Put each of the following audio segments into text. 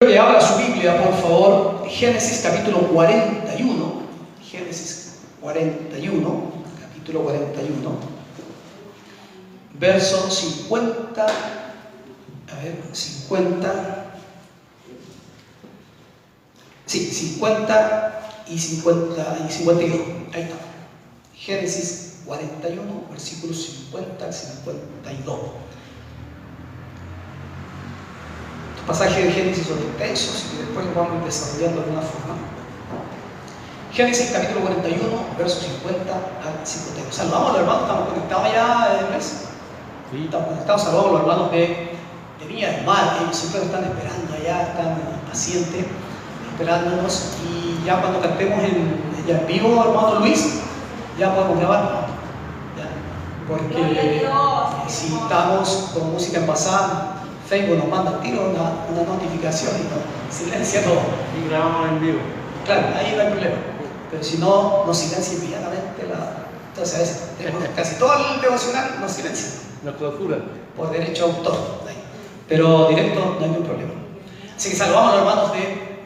Que abra su Biblia, por favor, Génesis capítulo 41. Génesis 41, capítulo 41, verso 50. A ver, 50. Sí, 50 y 52. Ahí está. Génesis 41, versículos 50 al 52. Pasaje de Génesis son extensos y después lo vamos a ir desarrollando de alguna forma. Génesis capítulo 41, versos 50 al 52. Saludamos a los hermanos, estamos conectados ya, Luis. Sí. Estamos conectados, saludamos a los hermanos de Viña del Mar. Ellos siempre están esperando allá, están pacientes, esperándonos. Y ya cuando cantemos en vivo, hermano Luis, ya podemos grabar. ¿Ya? Porque si estamos con música envasada, Facebook nos manda al tiro una notificación y nos silencia todo. Y grabamos en vivo. Claro, ahí no hay problema. Pero si no, nos silencia inmediatamente entonces a veces casi todo el devocional nos silencia. Nos clausura. Por derecho a autor. Pero directo no hay ningún problema. Así que saludamos a los hermanos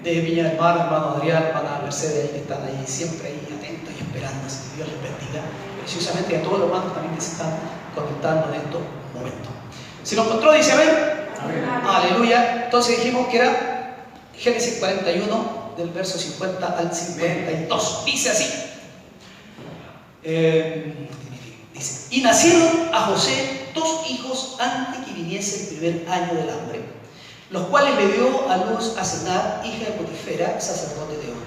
de Viña del Mar, hermano Adrián, hermana Mercedes, que están ahí siempre ahí atentos y esperando. Así que Dios les bendiga. Preciosamente a todos los hermanos también que se están conectando en estos momentos. Si lo encontró, dice amén. Amén. Aleluya. Entonces dijimos que era Génesis 41, del verso 50 al 52. Dice así. Dice: y nacieron a José 2 hijos antes que viniese el primer año del hambre, los cuales le dio a luz a Senat, hija de Potifera, sacerdote de On.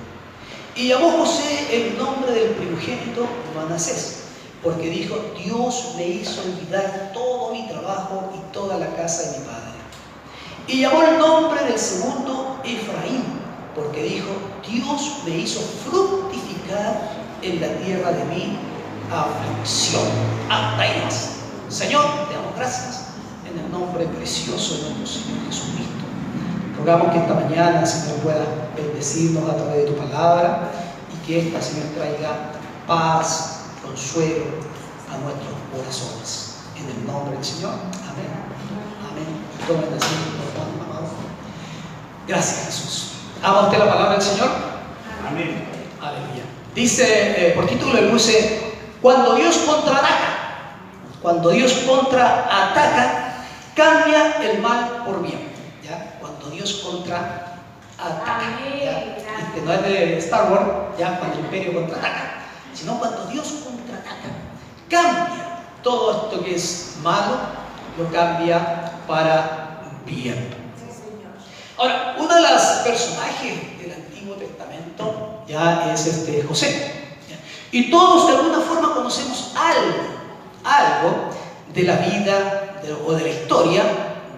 Y llamó José el nombre del primogénito Manasés, porque dijo: Dios me hizo olvidar todo mi trabajo y toda la casa de mi padre. Y llamó el nombre del segundo Efraín, porque dijo: Dios me hizo fructificar en la tierra de mi aflicción. Hasta ahí más. Señor, te damos gracias en el nombre precioso de nuestro Señor Jesucristo. Rogamos que esta mañana, Señor, pueda bendecirnos a través de tu palabra y que esta, Señor, traiga paz, consuelo a nuestros corazones. En el nombre del Señor. Amén. Amén. Y tomen asiento, hermano amado. Gracias, Jesús. ¿Ama usted la palabra del Señor? Amén. Aleluya. Dice, por título le puse: cuando Dios contraataca. Cuando Dios contraataca, cambia el mal por bien. ¿Ya? Cuando Dios contraataca. ¿Ya? Este no es de Star Wars, ya, cuando el imperio contraataca, sino cuando Dios contraataca, cambia todo esto que es malo, lo cambia para bien. Ahora, uno de los personajes del Antiguo Testamento ya es José. ¿Ya? Y todos de alguna forma conocemos algo de la vida o de la historia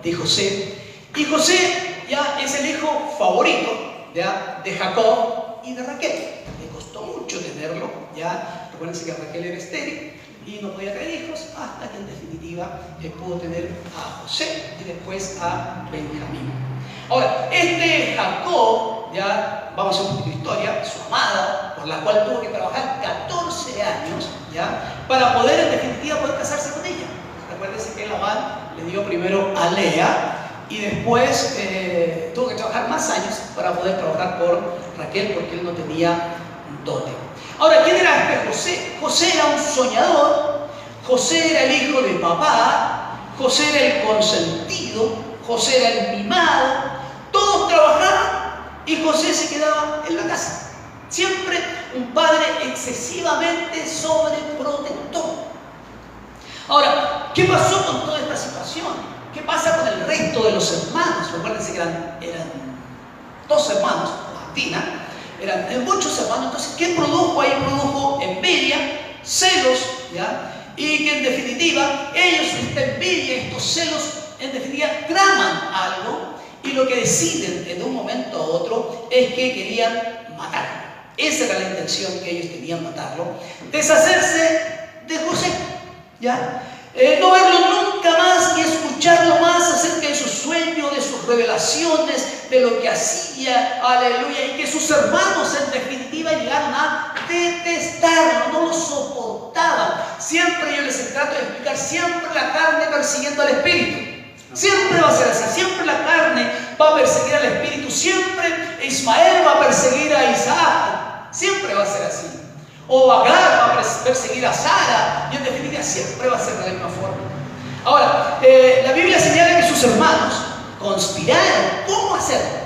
de José. Y José ya es el hijo favorito ¿ya? de Jacob y de Raquel. Le costó mucho tenerlo. ¿Ya? Recuérdense que Raquel era estéril y no podía tener hijos, hasta que en definitiva pudo tener a José y después a Benjamín. Ahora, Jacob, ya vamos a hacer un poquito de historia, su amada, por la cual tuvo que trabajar 14 años, ya, para poder en definitiva poder casarse con ella. Recuérdense que Labán le dio primero a Lea y después tuvo que trabajar más años para poder trabajar por Raquel, porque él no tenía dote. Ahora, ¿quién era José? José era un soñador, José era el hijo de papá, José era el consentido, José era el mimado. Todos trabajaban y José se quedaba en la casa. Siempre un padre excesivamente sobreprotector. Ahora, ¿qué pasó con toda esta situación? ¿Qué pasa con el resto de los hermanos? Recuérdense que eran 2 hermanos, Martina, eran muchos hermanos. Entonces, ¿qué produjo ahí? Produjo envidia, celos, ¿ya? Y que en definitiva, ellos, esta envidia, estos celos, en definitiva, traman algo. Y lo que deciden en un momento a otro es que querían matarlo. Esa era la intención que ellos tenían, matarlo. Deshacerse de José, ¿ya? No verlo nunca más ni escucharlo más acerca de sus sueños, de sus revelaciones, de lo que hacía, aleluya. Y que sus hermanos en definitiva llegaron a detestarlo, no lo soportaban. Siempre yo les trato de explicar, siempre la carne persiguiendo al espíritu. Siempre va a ser así, siempre la carne va a perseguir al espíritu, siempre Ismael va a perseguir a Isaac, siempre va a ser así. O Agar va a perseguir a Sara, y en definitiva siempre va a ser de la misma forma. Ahora, la Biblia señala que sus hermanos conspiraron. ¿Cómo hacerlo?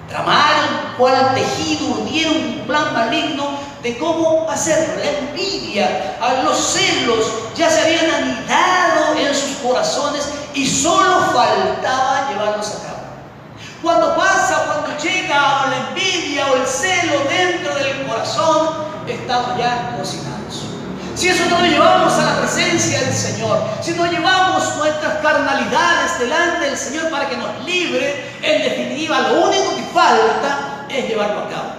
Tramaron cual tejido, urdieron un plan maligno de cómo hacerlo. La envidia, los celos ya se habían anidado en sus corazones y solo faltaba llevarlos a cabo. Cuando llega la envidia o el celo dentro del corazón, estamos ya cocinados. Si eso no lo llevamos a la presencia del Señor, si no llevamos nuestras carnalidades delante del Señor para que nos libre, en definitiva lo único que falta es llevarlo a cabo.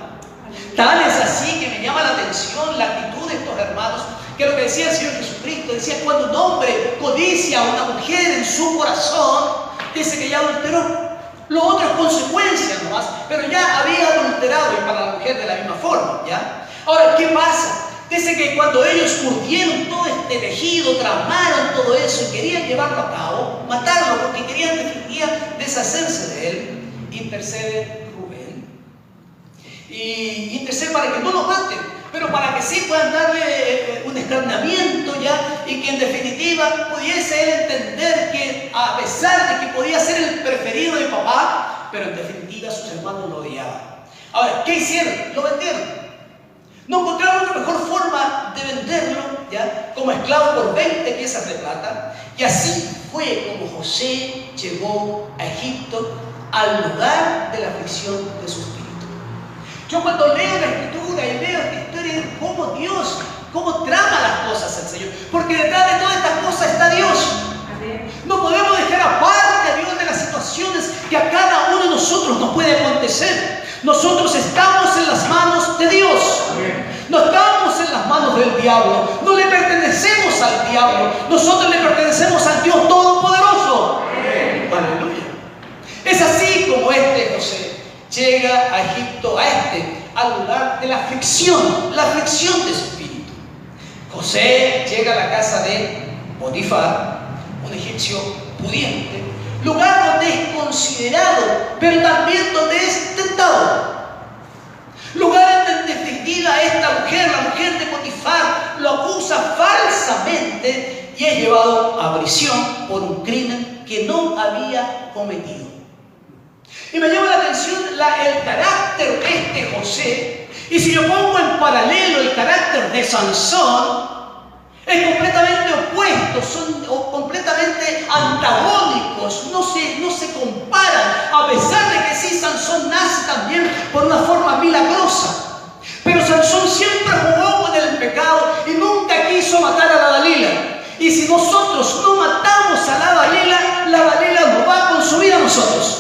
Tal es así que me llama la atención la actitud de estos hermanos, que lo que decía el Señor Jesucristo, decía: cuando un hombre codicia a una mujer en su corazón, dice que ya adulteró. Lo otro es consecuencia nomás, pero ya había adulterado, y para la mujer de la misma forma, ¿ya? Ahora, ¿qué pasa? Dice que cuando ellos urdieron todo este tejido, tramaron todo eso y querían llevarlo a cabo, matarlo porque querían deshacerse de él, intercede Rubén. Y intercede para que no lo maten, pero para que sí puedan darle un escarnamiento ya, y que en definitiva pudiese él entender que a pesar de que podía ser el preferido de papá, pero en definitiva sus hermanos lo odiaban. Ahora, ¿qué hicieron? Lo vendieron. No encontraron otra mejor forma de venderlo, ¿ya?, como esclavo por 20 piezas de plata. Y así fue como José llegó a Egipto, al lugar de la aflicción de su espíritu. Yo cuando leo la Escritura y veo esta historia, cómo trama las cosas el Señor, porque detrás de todas estas cosas está Dios. No podemos dejar aparte a Dios de las situaciones que a cada uno de nosotros nos puede acontecer. Nosotros estamos en las manos de Dios. No estamos en las manos del diablo. No le pertenecemos al diablo. Nosotros le pertenecemos al Dios Todopoderoso. Aleluya. Es así como José llega a Egipto, al lugar de la aflicción de su espíritu. José llega a la casa de Potifar, un egipcio pudiente, lugar donde es considerado, pero también donde es tentado. Lugar en definitiva esta mujer, la mujer de Potifar, lo acusa falsamente y es llevado a prisión por un crimen que no había cometido. Y me llama la atención el carácter de José, y si yo pongo en paralelo el carácter de Sansón, es completamente opuesto, son completamente antagónicos, no se comparan, a pesar de que sí, Sansón nace también por una forma milagrosa. Pero Sansón siempre jugó con el pecado y nunca quiso matar a la Dalila. Y si nosotros no matamos a la Dalila nos va a consumir a nosotros.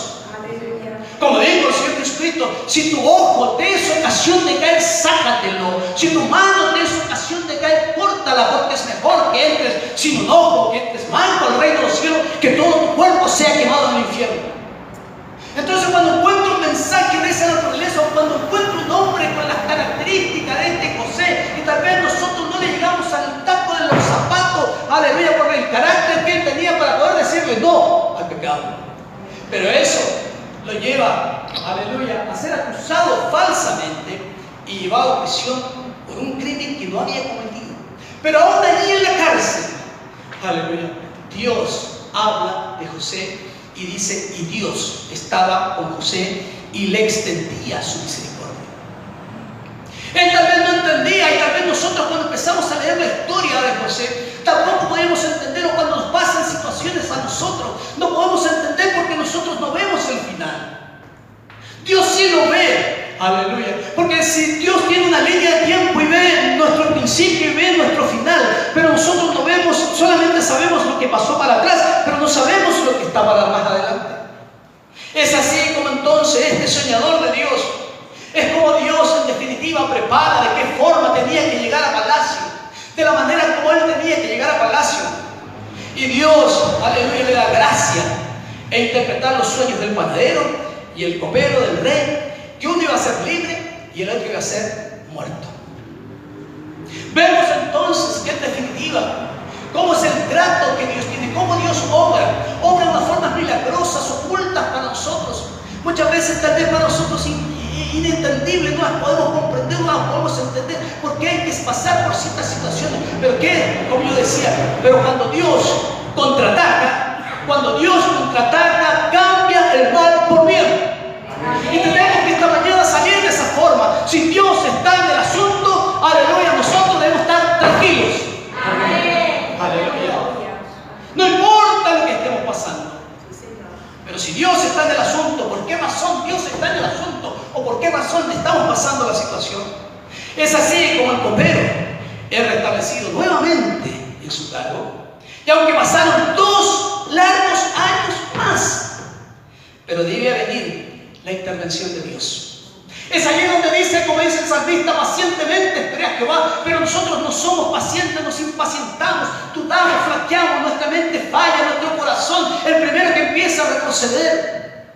Como dijo el Señor Jesucristo, si tu ojo te es ocasión de caer, sácatelo. Si tu mano te es ocasión de caer, córtala, porque es mejor que entres sin un ojo, que entres manco al reino de los cielos, que todo tu cuerpo sea quemado en el infierno. Entonces, cuando encuentro un mensaje de esa naturaleza, o cuando encuentro un hombre con las características de José, y tal vez nosotros no le llegamos al taco de los zapatos, aleluya, por el carácter que él tenía para poder decirle no al pecado. Pero eso lo lleva, aleluya, a ser acusado falsamente y llevado a prisión por un crimen que no había cometido. Pero aún allí en la cárcel, aleluya, Dios habla de José y dice: y Dios estaba con José y le extendía su misericordia. Él tal vez no entendía, y tal vez nosotros cuando empezamos a leer la historia de José tampoco podemos entender, o cuando nos pasan situaciones a nosotros no podemos entender porque nosotros no vemos el final. Dios sí lo ve, aleluya, porque si Dios tiene una línea de tiempo y ve nuestro principio y ve nuestro final, pero nosotros no vemos, solamente sabemos lo que pasó para atrás, pero no sabemos lo que está para más adelante. Es así como entonces este soñador de Dios, es como Dios en definitiva prepara de qué forma tenía que llegar a palacio, de la manera como él tenía que llegar a palacio. Y Dios, aleluya, le da gracia e interpretar los sueños del panadero y el copero del rey, que uno iba a ser libre y el otro iba a ser muerto. Vemos entonces que en definitiva cómo es el trato que Dios tiene, cómo Dios obra de unas formas milagrosas, ocultas para nosotros. Muchas veces tal vez para nosotros inentendibles, no las podemos comprender, no las podemos entender, porque hay que pasar por ciertas situaciones. Pero que, como yo decía, pero cuando Dios contraataca, cambia el mal por bien. Y tenemos que esta mañana salir de esa forma. Si Dios está en el asunto, aleluya, nosotros debemos estar tranquilos. Amén. Aleluya. No importa lo que estemos pasando. Pero si Dios está en el asunto, ¿por qué razón Dios está en el asunto? ¿O por qué razón estamos pasando la situación? Es así como el copero es restablecido nuevamente en su cargo. Y aunque pasaron 2 largos años más, pero debía venir la intervención de Dios. Es allí donde dice, como dice el salmista, pacientemente esperé a Jehová. Pero nosotros no somos pacientes, nos impacientamos, dudamos, flaqueamos, nuestra mente falla, nuestro corazón, el primero que empieza a retroceder.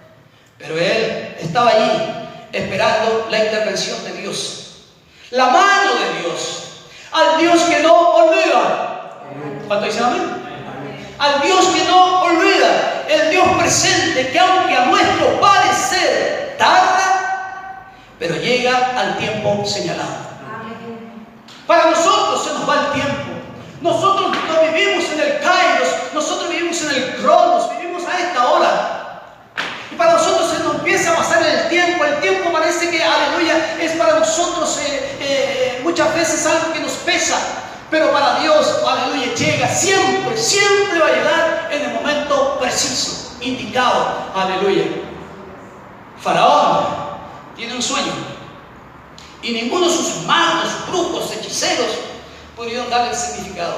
Pero él estaba allí esperando la intervención de Dios, la mano de Dios, al Dios que no olvida. ¿Cuánto dicen amén? Al Dios que no olvida, el Dios presente, que aunque a nuestro parecer tarda, pero llega al tiempo señalado. Para nosotros se nos va el tiempo. Nosotros no vivimos en el Kairos, nosotros vivimos en el Cronos, vivimos a esta hora. Y para nosotros se nos empieza a pasar el tiempo parece que, aleluya, es para nosotros muchas veces algo que nos pesa. Pero para Dios, aleluya, llega siempre va a llegar en el momento preciso, indicado, aleluya. Faraón tiene un sueño y ninguno de sus magos, brujos, hechiceros pudieron darle el significado.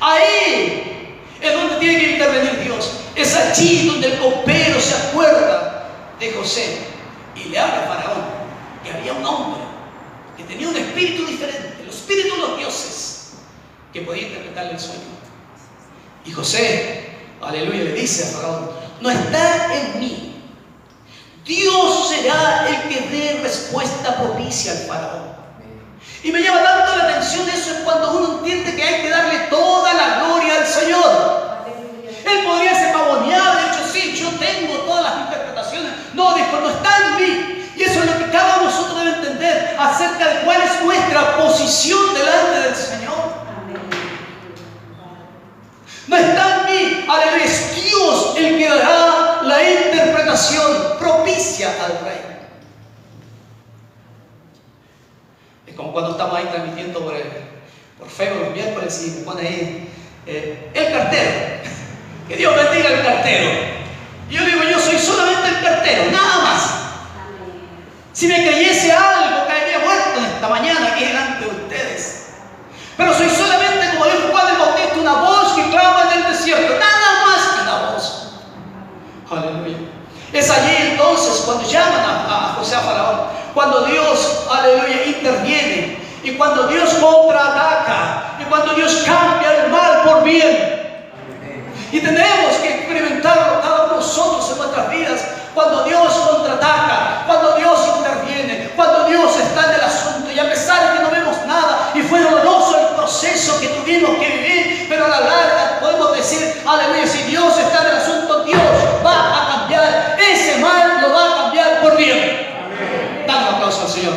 Ahí es donde tiene que intervenir Dios. Es allí donde el copero se acuerda de José y le habla a Faraón que había un hombre que tenía un espíritu diferente, el espíritu de los dioses, que podía interpretarle el sueño. Y José, aleluya, le dice a Faraón: no está en mí. Dios será el que dé respuesta propicia al Faraón. Y me llama tanto la atención eso, es cuando uno entiende que hay que darle toda la gloria al Señor. Él podría ser pavoneado, de hecho, sí, yo tengo todas las interpretaciones. No, dijo, no está en mí. Y eso es lo que cada uno de nosotros debe entender acerca de cuál es nuestra posición delante del Señor. No está en mí, aleluya, es Dios el que dará la interpretación propicia al rey. Es como cuando estamos ahí transmitiendo por Facebook los miércoles y me pone ahí el cartero. Que Dios bendiga al cartero. Y yo digo, yo soy solamente el cartero, nada más. Si me cayese algo, caería muerto en esta mañana aquí delante de ustedes. Pero soy solamente, como dijo Juan el Bautista, una voz que clama en el desierto, nada más que una voz. Aleluya. Es allí entonces cuando llaman a José a Faraón, cuando Dios, aleluya, interviene, y cuando Dios contraataca, y cuando Dios cambia el mal por bien. Y tenemos que experimentarlo cada uno de nosotros en nuestras vidas, cuando Dios contraataca, cuando Dios interviene, cuando Dios está en el asunto. Y a pesar de que no vemos nada, y fue doloroso el proceso que tuvimos que vivir, pero a la larga podemos decir, aleluya, si Dios está en el asunto, Dios va a cambiar ese mal, lo va a cambiar por bien. Dale un aplauso al Señor.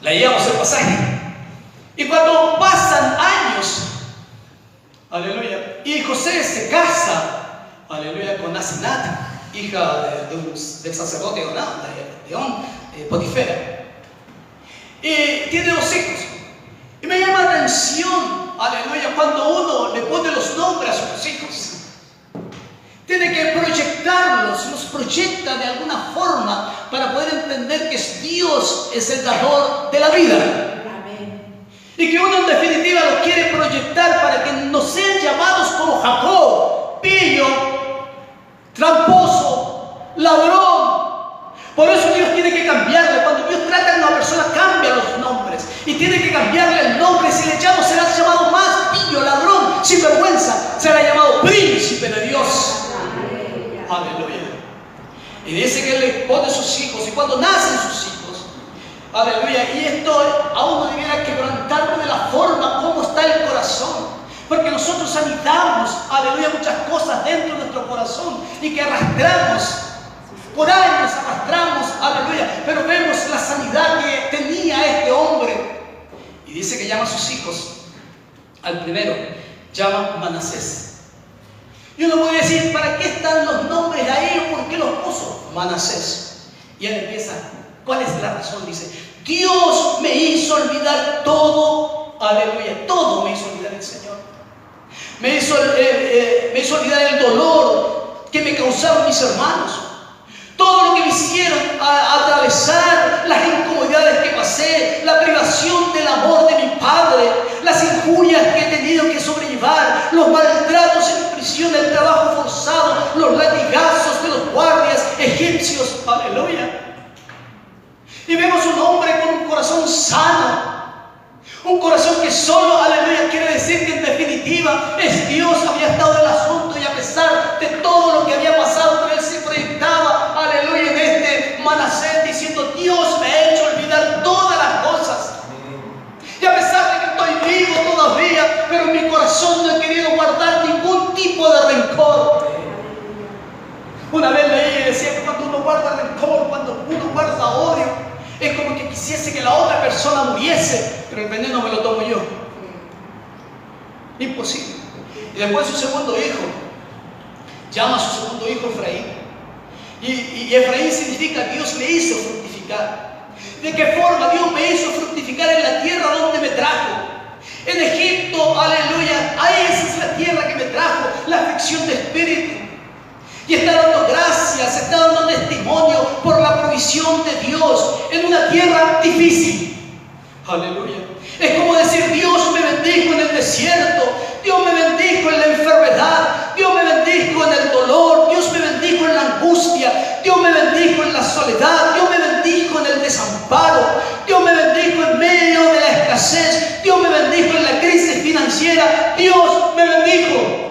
Leíamos el pasaje. Y cuando pasan años, aleluya, y José se casa, aleluya, con Asenat, hija del sacerdote de Potifera, y tiene 2 hijos. Y me llama la atención, aleluya, cuando uno le pone los nombres a sus hijos, tiene que proyectarlos, los proyecta de alguna forma para poder entender que Dios es el dador de la vida. Amén. Y que uno en definitiva lo quiere proyectar para que no sean llamados como Jacob, pillo, tramposo, ladrón. Por eso Dios tiene que cambiarle. Cuando Dios trata a una persona, cambia los nombres. Y tiene que cambiarle el nombre. Si le llamo, será llamado más pillo, ladrón, sinvergüenza. Será llamado príncipe de Dios. Aleluya. Y dice que Él le pone sus hijos, y cuando nacen sus hijos, aleluya, y esto a uno debiera quebrantarlo de la forma como está el corazón. Porque nosotros anidamos, aleluya, muchas cosas dentro de nuestro corazón y que arrastramos, por años arrastramos, aleluya, pero vemos la sanidad que tenía este hombre. Y dice que llama a sus hijos, al primero, llama Manasés. Y uno puede decir, ¿para qué están los nombres ahí o por qué los puso? Manasés. Y él empieza, ¿cuál es la razón? Dice, Dios me hizo olvidar todo, aleluya, todo me hizo olvidar el Señor. Me hizo olvidar el dolor que me causaron mis hermanos. Todo lo que me hicieron atravesar, las incomodidades que pasé, la privación del amor de mi padre, las injurias que he tenido que sobrellevar, los maltratos en prisión, el trabajo forzado, los latigazos de los guardias egipcios. Aleluya. Y vemos un hombre con un corazón sano. Un corazón que solo, aleluya, quiere decir que en definitiva es Dios, había estado en el asunto y a pesar de todo lo que había pasado, pero él se proyectaba, aleluya, en este Manasés diciendo, Dios me ha hecho olvidar todas las cosas. Y a pesar de que estoy vivo todavía, pero en mi corazón no he querido guardar ningún tipo de rencor. Una vez leí y decía que cuando uno guarda rencor, cuando uno guarda odio, es como que quisiese que la otra persona muriese, pero el veneno me lo tomo yo. Imposible. Y después su segundo hijo, llama a su segundo hijo Efraín. Y Efraín significa Dios me hizo fructificar. ¿De qué forma? Dios me hizo fructificar en la tierra donde me trajo. En Egipto, aleluya, ahí esa es la tierra que me trajo, la aflicción de espíritu. Y está dando gracias, está dando testimonio por la provisión de Dios en una tierra difícil. Aleluya. Es como decir, Dios me bendijo en el desierto, Dios me bendijo en la enfermedad, Dios me bendijo en el dolor, Dios me bendijo en la angustia, Dios me bendijo en la soledad, Dios me bendijo en el desamparo, Dios me bendijo en medio de la escasez, Dios me bendijo en la crisis financiera, Dios me bendijo.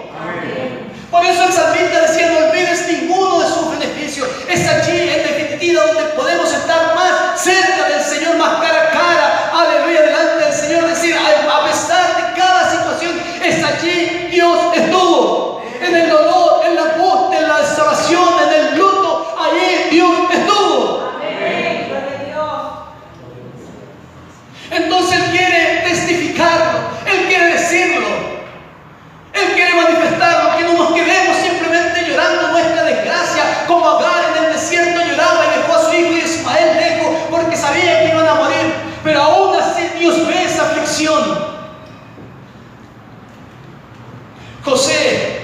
Por eso el salmista decía, no olvides ninguno de sus beneficios. Es allí, en definitiva, donde podemos estar más cerca del Señor, más cara a cara, aleluya, delante del Señor, decir, a pesar de cada situación, es allí Dios estuvo. En el dolor, en la angustia, en la desolación, en el luto, allí Dios estuvo. Entonces Él quiere testificarlo, Él quiere decirlo. Él quiere manifestarlo, que no nos quedemos simplemente llorando nuestra desgracia, como Agar en el desierto lloraba y dejó a su hijo Ismael lejos porque sabía que iban a morir. Pero aún así Dios ve esa aflicción. José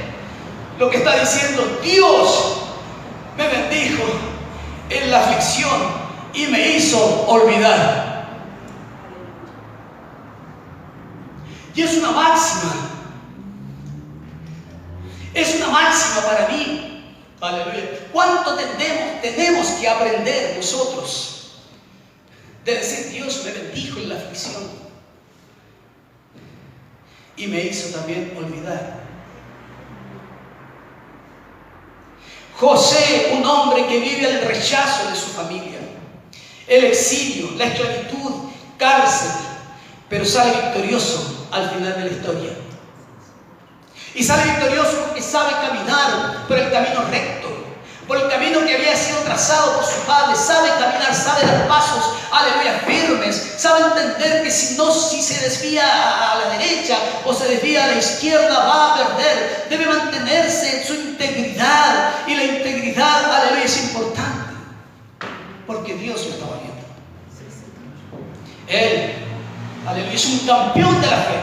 lo que está diciendo, Dios me bendijo en la aflicción y me hizo olvidar. Y es una máxima. Es una máxima para mí. Aleluya. ¿Cuánto tenemos que aprender nosotros de decir, Dios me bendijo en la aflicción y me hizo también olvidar? José, un hombre que vive el rechazo de su familia, el exilio, la esclavitud, cárcel, pero sale victorioso al final de la historia. Y sale victorioso porque sabe caminar por el camino recto, por el camino que había sido trazado por su padre. Sabe caminar, sabe dar pasos, aleluya, firmes. Sabe entender que si se desvía a la derecha o se desvía a la izquierda, va a perder. Debe mantenerse en su integridad. Y la integridad, aleluya, es importante, porque Dios lo estaba viendo. Él, aleluya, es un campeón de la fe,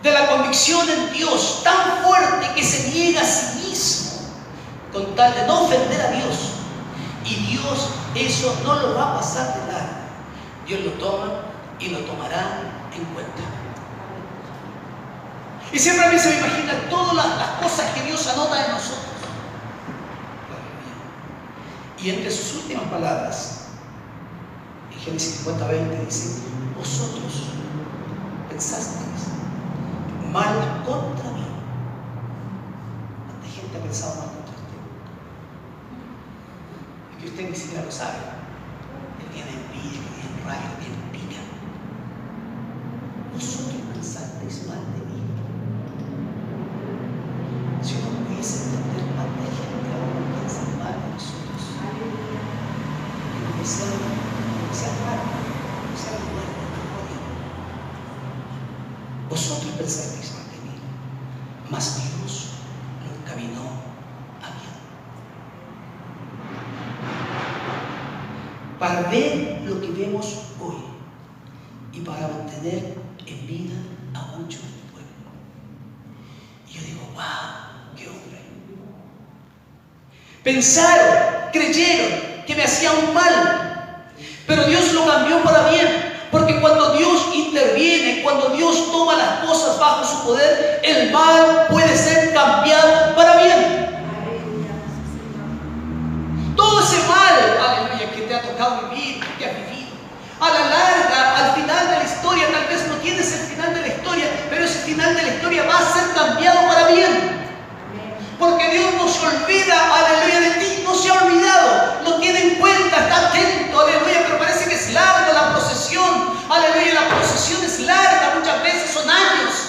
de la convicción en Dios, tan fuerte que se niega a sí mismo con tal de no ofender a Dios. Y Dios eso no lo va a pasar de largo. Dios lo toma y lo tomará en cuenta. Y siempre a mí se me imagina todas las cosas que Dios anota en nosotros. Y entre sus últimas palabras, en Génesis 50:20 dice, vosotros pensasteis mal contra mí. ¿Cuánta gente ha pensado mal contra usted? usted ni siquiera lo sabe. Él tiene envidia, que tiene rabia, que tiene pica. Vosotros pensasteis mal de mí. Si uno pudiese entender mal de gente, ahora piensa mal de nosotros. Que sea raro, que sea lugar de memoria. Vosotros pensasteis mal de mí, mas Dios lo encaminó a bien. Para ver lo que vemos hoy y para mantener en vida a muchos del pueblo. Y yo digo, wow, qué hombre. Pensaron, creyeron que me hacía un mal, pero Dios lo cambió para bien. Porque cuando Dios interviene, cuando Dios toma las cosas bajo su poder, el mal puede ser cambiado para bien. Todo ese mal, aleluya, que te ha tocado vivir, que has vivido, a la larga, al final de la historia, tal vez no tienes el final de la historia, pero ese final de la historia va a ser cambiado para bien. Porque Dios no se olvida, aleluya, de ti, no se ha olvidado, lo tiene en cuenta, está atento, aleluya, pero parece que es larga la procesión, aleluya, la procesión es larga, muchas veces son años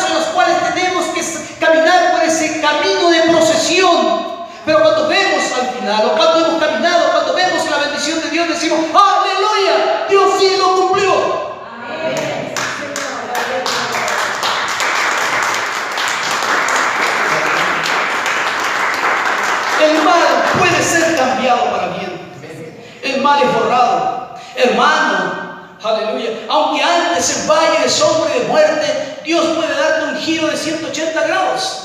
en los cuales tenemos que caminar por ese camino de procesión, pero cuando vemos al final, o cuando hemos caminado, cuando vemos la bendición de Dios, decimos, aleluya, Dios sí lo cumplió. Amén. El mal puede ser cambiado para bien. El mal es borrado. Hermano, aleluya. Aunque antes en valle de sombra y de muerte, Dios puede darte un giro de 180 grados.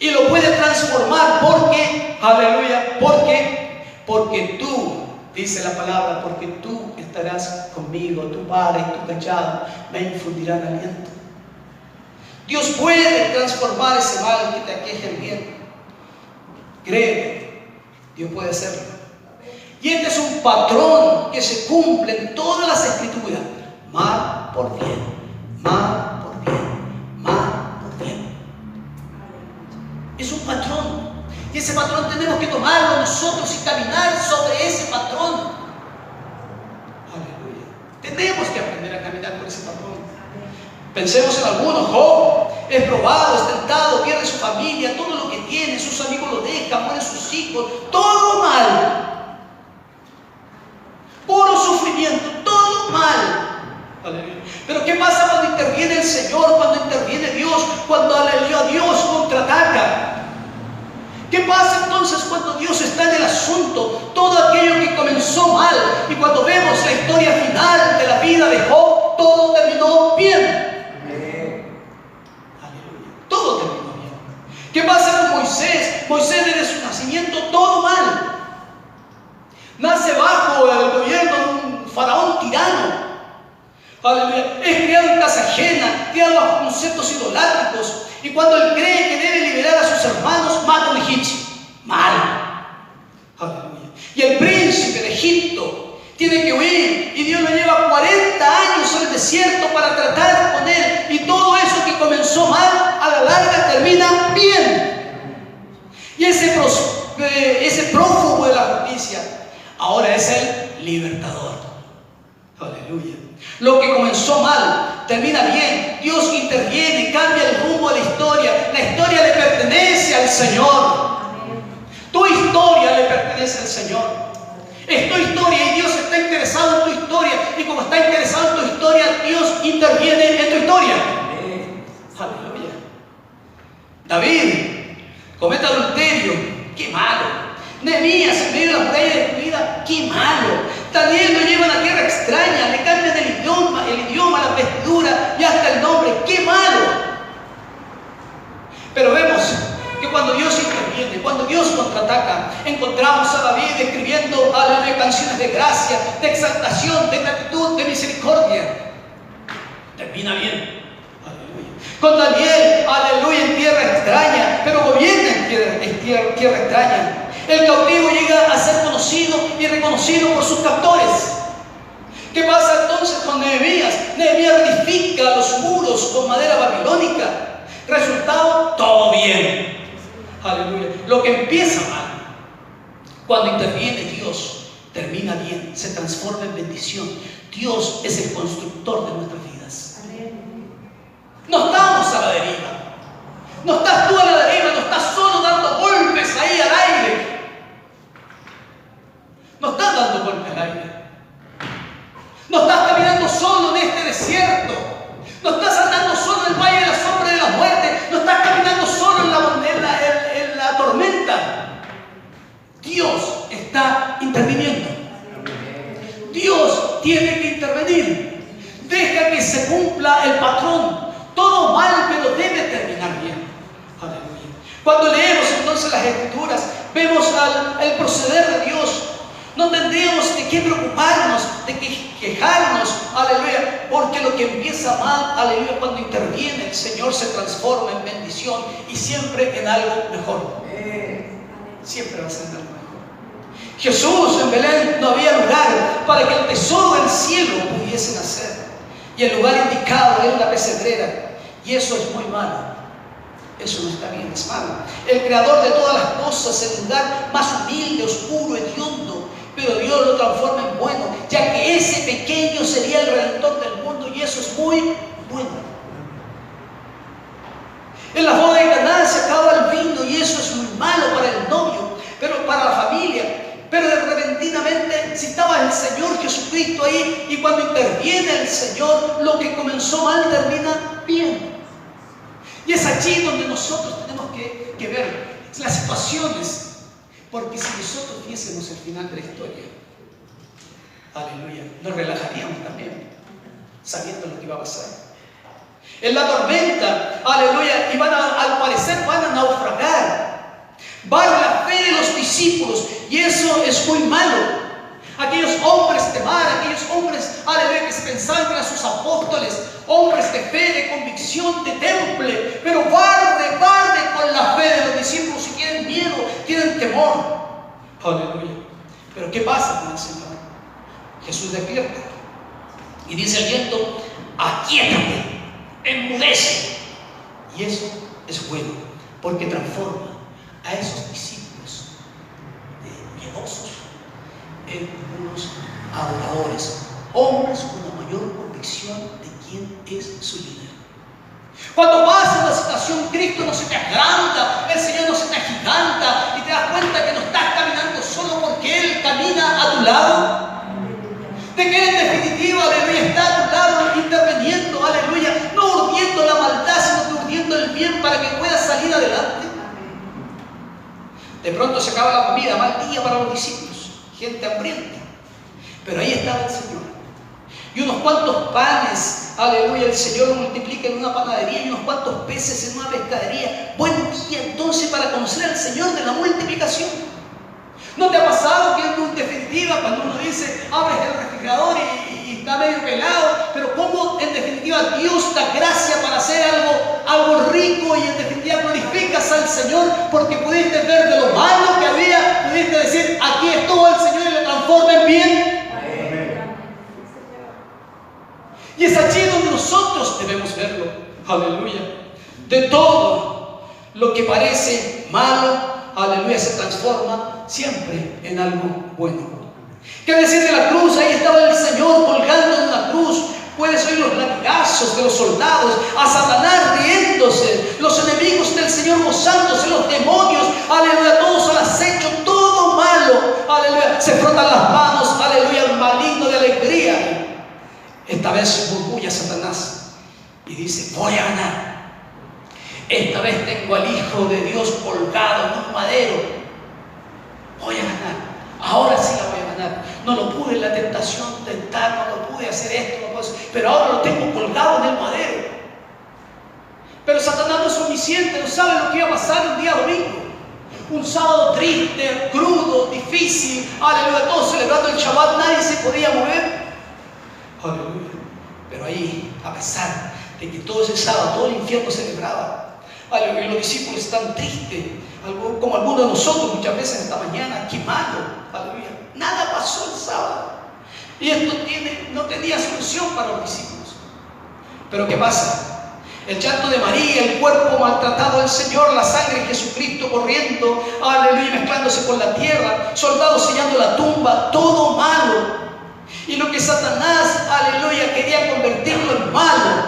Y lo puede transformar porque, aleluya, porque tú, dice la palabra, porque tú estarás conmigo, tu vara y tu callado me infundirán aliento. Dios puede transformar ese mal que te aqueja el bien. Créeme, Dios puede hacerlo. Y este es un patrón que se cumple en todas las escrituras. Mal por bien, mal por bien, mal por bien. Es un patrón. Y ese patrón tenemos que tomarlo nosotros y caminar sobre ese patrón. Aleluya. Tenemos que aprender a caminar por ese patrón. Pensemos en algunos. Job es probado, es tentado, pierde su familia, todo lo que tiene, sus amigos lo dejan, mueren sus hijos, todo mal, puro sufrimiento, todo mal. Aleluya. Pero ¿qué pasa cuando interviene el Señor, cuando interviene Dios, cuando aleluya Dios contraataca? ¿Qué pasa entonces cuando Dios está en el asunto? Todo aquello que comenzó mal, y cuando vemos la historia final de la vida de Job, todo terminó bien. Todo terminó bien. ¿Qué pasa con Moisés? Moisés desde su nacimiento todo mal. Nace bajo el gobierno de un faraón tirano. Aleluya. Es criado en casa ajena, criado bajo conceptos idolátricos. Y cuando él cree que debe liberar a sus hermanos, mata a un egipcio. Mal. Aleluya. Y el príncipe de Egipto tiene que huir, y Dios lo lleva 40 años en el desierto para tratar con él, y todo eso que comenzó mal, a la larga termina bien. Y ese prófugo de la justicia ahora es el libertador. Aleluya. Lo que comenzó mal termina bien. Dios interviene, cambia el rumbo de la historia. La historia le pertenece al Señor. Tu historia le pertenece al Señor. Es tu historia y Dios está interesado en tu historia. Y como está interesado en tu historia, Dios interviene en tu historia. Aleluya. David comete adulterio. ¡Qué malo! Nehemías en medio de la muralla destruida. ¡Qué malo! Daniel lo lleva a una tierra extraña. Le cambian el idioma, la vestidura y hasta el nombre. ¡Qué malo! Pero vemos que cuando Dios interviene, cuando Dios contraataca, encontramos a David escribiendo canciones de gracia, de exaltación, de gratitud, de misericordia. Termina bien. Aleluya. Con Daniel, aleluya, en tierra extraña, pero gobierna en tierra extraña. El cautivo llega a ser conocido y reconocido por sus captores. ¿Qué pasa entonces con Nehemías? Nehemías edifica los muros con madera babilónica. Resultado, todo bien. Aleluya. Lo que empieza mal Cuando interviene Dios, termina bien, se transforma en bendición. Dios es el constructor de nuestras vidas. No estamos a la deriva. No estás tú a la deriva, no estás solo dando golpes ahí al aire. No estás dando golpes al aire. No estás caminando solo en este desierto. No estás andando solo en el valle de la sombra de la muerte. No estás caminando solo en la tormenta. Dios está interviniendo. Dios tiene que intervenir. Deja que se cumpla el patrón. Todo mal, pero debe terminar bien. Aleluya. Cuando leemos entonces las Escrituras, vemos el proceder de Dios. No tendríamos de qué preocuparnos, de qué quejarnos, aleluya, porque lo que empieza mal, aleluya, cuando interviene el Señor se transforma en bendición y siempre en algo mejor. Siempre va a ser en algo mejor. Jesús en Belén no había lugar para que el tesoro del cielo pudiese nacer, y el lugar indicado era una pesebrera, y eso es muy malo. Eso no está bien, es malo. El creador de todas las cosas, el lugar más humilde, oscuro, hediondo, pero Dios lo transforma en bueno, ya que ese pequeño sería el redentor del mundo, y eso es muy bueno. En la boda de Caná se acaba el vino, y eso es muy malo para el novio, pero para la familia. Pero repentinamente, si estaba el Señor Jesucristo ahí, y cuando interviene el Señor, lo que comenzó mal termina bien. Y es allí donde nosotros tenemos que ver las situaciones. Porque si nosotros viésemos el final de la historia, aleluya, nos relajaríamos también, sabiendo lo que iba a pasar. En la tormenta, aleluya, y al parecer van a naufragar. Va la fe de los discípulos, y eso es muy malo. Aquellos hombres de mar, aquellos hombres, aleluya, que se pensaban que eran sus apóstoles, hombres de fe, de convicción, de temple, pero guarde con la fe de los discípulos si tienen miedo, tienen temor. Aleluya. Pero ¿qué pasa con el Señor? Jesús despierta y dice al viento: aquíétate, enmudece. Y eso es bueno, porque transforma a esos discípulos miedosos en unos adoradores, hombres con una mayor convicción de quién es su líder. Cuando pasa una situación, Cristo no se te agranda, el Señor no se te agiganta, y te das cuenta que no estás caminando solo porque Él camina a tu lado, de que Él en definitiva, aleluya, está a tu lado interviniendo, aleluya, no urdiendo la maldad, sino que urdiendo el bien para que puedas salir adelante. De pronto se acaba la comida, mal día para los discípulos, gente hambrienta, pero ahí estaba el Señor. Y unos cuantos panes, aleluya, el Señor multiplica en una panadería, y unos cuantos peces en una pescadería. Buen día entonces para conocer al Señor de la multiplicación. ¿No te ha pasado que en definitiva, cuando uno dice, abres el refrigerador y está medio pelado, pero cómo en definitiva Dios da gracia para hacer algo rico, y en definitiva glorificas al Señor porque pudiste ver de lo malo que había, pudiste decir, aquí estuvo el Señor y lo transforma en bien? Y es allí donde nosotros debemos verlo. Aleluya. De todo lo que parece malo, aleluya, se transforma siempre en algo bueno. ¿Qué decir de la cruz? Ahí estaba el Señor colgando en una cruz. Puedes oír los latigazos de los soldados, a Satanás riéndose, los enemigos del Señor gozándose, los demonios, aleluya, todos al acecho, todo malo, aleluya, se frotan las manos, aleluya, maligno de alegría. Esta vez murmulla Satanás y dice: voy a ganar. Esta vez tengo al Hijo de Dios colgado en un madero. Voy a ganar. Ahora sí la voy a ganar. No lo pude en la tentación tentar, no lo pude hacer esto, no puedo hacer, pero ahora lo tengo colgado en el madero. Pero Satanás no es omnisciente, no sabe lo que iba a pasar un día domingo. Un sábado triste, crudo, difícil, aleluya, todos celebrando el Shabbat, nadie se podía mover. Aleluya. Pero ahí, a pesar de que todo ese sábado, todo el infierno celebraba, aleluya, y los discípulos están tristes, como algunos de nosotros muchas veces esta mañana, quemado, aleluya, nada pasó el sábado, y esto no tenía solución para los discípulos. Pero ¿qué pasa? El llanto de María, el cuerpo maltratado del Señor, la sangre de Jesucristo corriendo, aleluya, mezclándose con la tierra, soldados sellando la tumba, todo malo. Y lo que Satanás, aleluya, quería convertirlo en malo,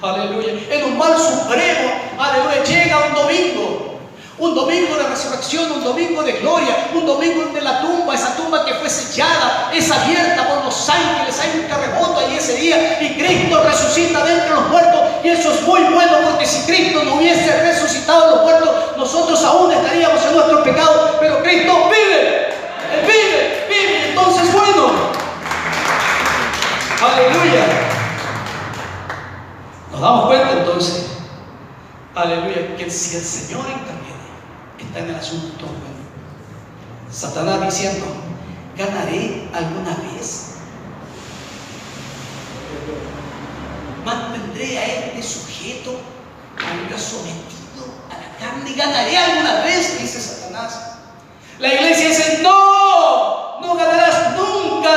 aleluya, en un mal supremo, aleluya, llega un domingo de resurrección, un domingo de gloria, un domingo donde la tumba, esa tumba que fue sellada, es abierta por los ángeles, hay un terremoto allí ese día y Cristo resucita de entre los muertos. Y eso es muy bueno, porque si Cristo no hubiese resucitado de los muertos, nosotros aún estaríamos en nuestros pecados, pero Cristo vive, Él vive, entonces bueno, aleluya. Nos damos cuenta entonces, aleluya, que si el Señor interviene, está en el asunto todo bueno. Satanás diciendo, ¿ganaré alguna vez? ¿Mantendré a este sujeto, aleluya, sometido a la carne? ¿Ganaré alguna vez? Dice Satanás. La iglesia dice, no ganarás nunca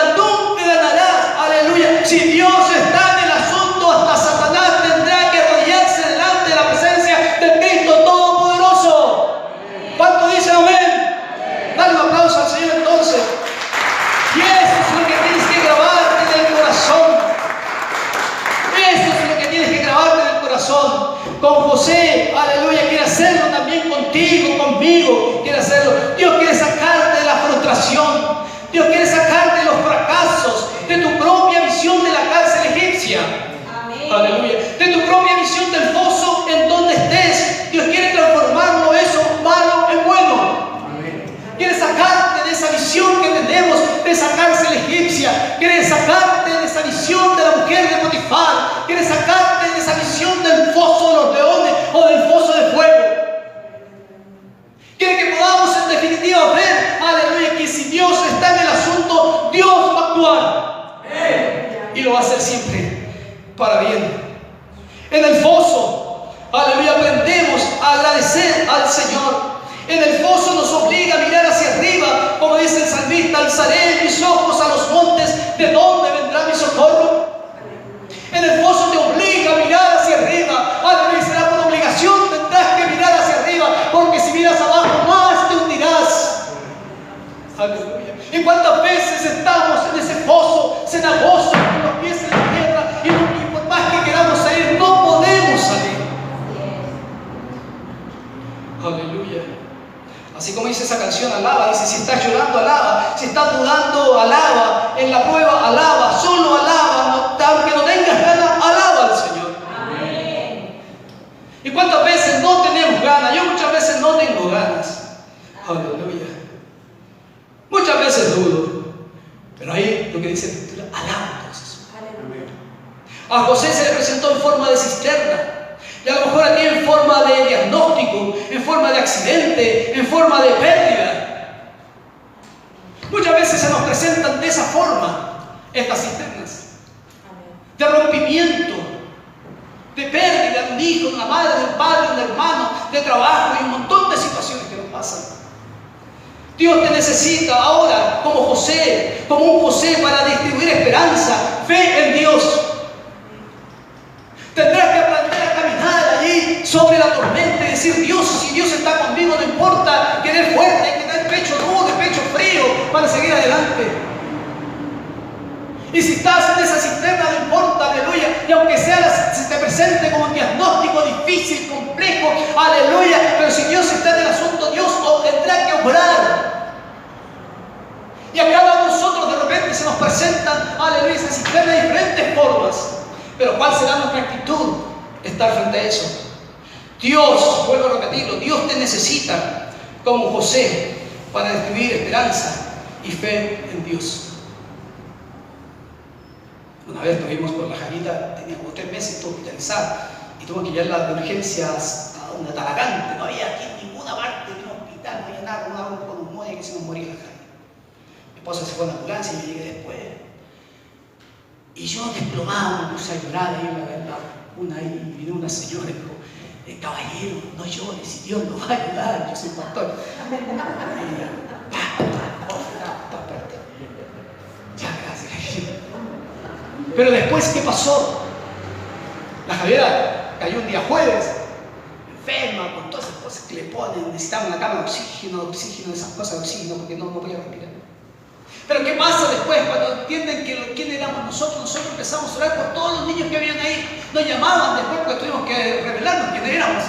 ganarás, aleluya. Si Dios está en el asunto, hasta Satanás tendrá que arrodillarse delante de la presencia del Cristo Todopoderoso. ¿Cuánto dicen amén? Dale un aplauso al Señor entonces. Y eso es lo que tienes que grabarte en el corazón. Eso es lo que tienes que grabarte en el corazón. Con José, aleluya, quiere hacerlo también contigo, conmigo, quiere hacerlo. Dios quiere sacarte de la frustración. Dios quiere sacarte de los fracasos, de tu propia visión de la cárcel egipcia. Amén. Aleluya. De tu propia visión del foso en donde estés. Dios quiere transformarlo eso malo en bueno. Amén. Quiere sacarte de esa visión que tenemos de esa cárcel egipcia. Quiere sacarte de esa visión de la mujer de Potifar. Quiere sacarte de esa visión del foso de los leones o del foso de fuego. Quiere que podamos en definitiva ver, aleluya, que si Dios está en el asunto, Dios va a actuar. Y lo va a hacer siempre para bien. En el foso, aleluya, aprendemos a agradecer al Señor. En el foso nos obliga a mirar hacia arriba, como dice el salmista, alzaré mis ojos a los montes, ¿de dónde vendrá mi socorro? En el foso te obliga a mirar hacia arriba, aleluya, será por obligación, tendrás que mirar hacia arriba, porque si miras abajo más te hundirás. Aleluya. ¿Y cuántas veces estamos en ese foso cenagoso, con los pies en la tierra, y por más que queramos salir, no podemos salir? Aleluya. Así como dice esa canción, alaba, dice, si estás llorando, alaba, si estás dudando, alaba, en la prueba, alaba, solo alaba, aunque no tengas ganas, alaba al Señor. Amén. ¿Y cuántas veces no tenemos ganas? Yo muchas veces no tengo ganas. Aleluya. Muchas veces dudo, pero ahí lo que dice la Escritura, alaba entonces. Aleluya. A José se le presentó en forma de cisterna. Y a lo mejor aquí en forma de diagnóstico, en forma de accidente, en forma de pérdida. Muchas veces se nos presentan de esa forma estas cisternas. De rompimiento, de pérdida de un hijo, de una madre, de un padre, de un hermano, de trabajo y un montón de situaciones que nos pasan. Dios te necesita ahora como José, como un José para distribuir esperanza, fe en Dios. Tendrás que aprender a caminar allí sobre la tormenta y decir, Dios, si Dios está conmigo, no importa, querer fuerte, hay que tener pecho duro, pecho frío para seguir adelante. Y si estás en esa cisterna, no importa, aleluya, y aunque se te presente como un diagnóstico difícil, complejo, aleluya, pero si Dios está en el asunto, Dios tendrá que obrar. Y a cada uno de nosotros de repente se nos presentan, aleluya, esa cisterna de diferentes formas. Pero ¿cuál será nuestra actitud? Estar frente a eso. Dios, vuelvo a repetirlo, Dios te necesita como José para distribuir esperanza y fe en Dios. Una vez tuvimos por la Javita, tenía como 3 meses, estuvo hospitalizada y tuvo que llevarla de urgencias a una Talagante. No había aquí en ninguna parte de un hospital, no había nada, una con neumonía que se nos moría la Javita. Mi esposa se fue a la ambulancia y yo llegué después. Y yo desplomado me puse a llorar ahí, vino una señora y dijo, caballero, no llores, si Dios nos va a ayudar, yo soy pastor. Ya, gracias. Pero después, ¿qué pasó? La Javiera cayó un día jueves, enferma, con todas esas cosas que le ponen, necesitaba una cama de oxígeno, esas cosas de oxígeno, porque no podía respirar. Pero ¿qué pasa después cuando entienden quién éramos nosotros? Nosotros empezamos a orar por todos los niños que habían ahí. Nos llamaban después porque tuvimos que revelarnos quién éramos.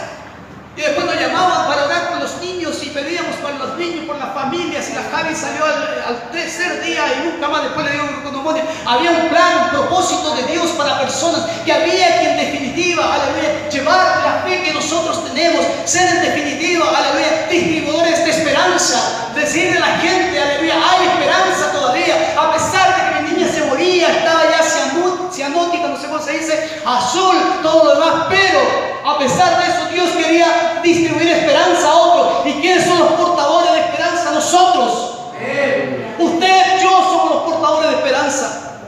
Y después nos llamaban para orar por los niños y pedíamos por los niños, por las familias. Y la Javi salió al tercer día y nunca más después le dio neumonía. Había un plan, un propósito de Dios para personas que había que en definitiva, aleluya, llevar la fe que nosotros tenemos, ser en definitiva, aleluya, distribuidores de esperanza. Decirle a la gente, aleluya, hay esperanza todavía. A pesar de que mi niña se moría, estaba ya cianótica, no sé cómo se dice, azul, todo lo demás, pero a pesar de eso, Dios quería distribuir esperanza a otros. ¿Y quiénes son los portadores de esperanza? Nosotros. Usted, yo somos los portadores de esperanza.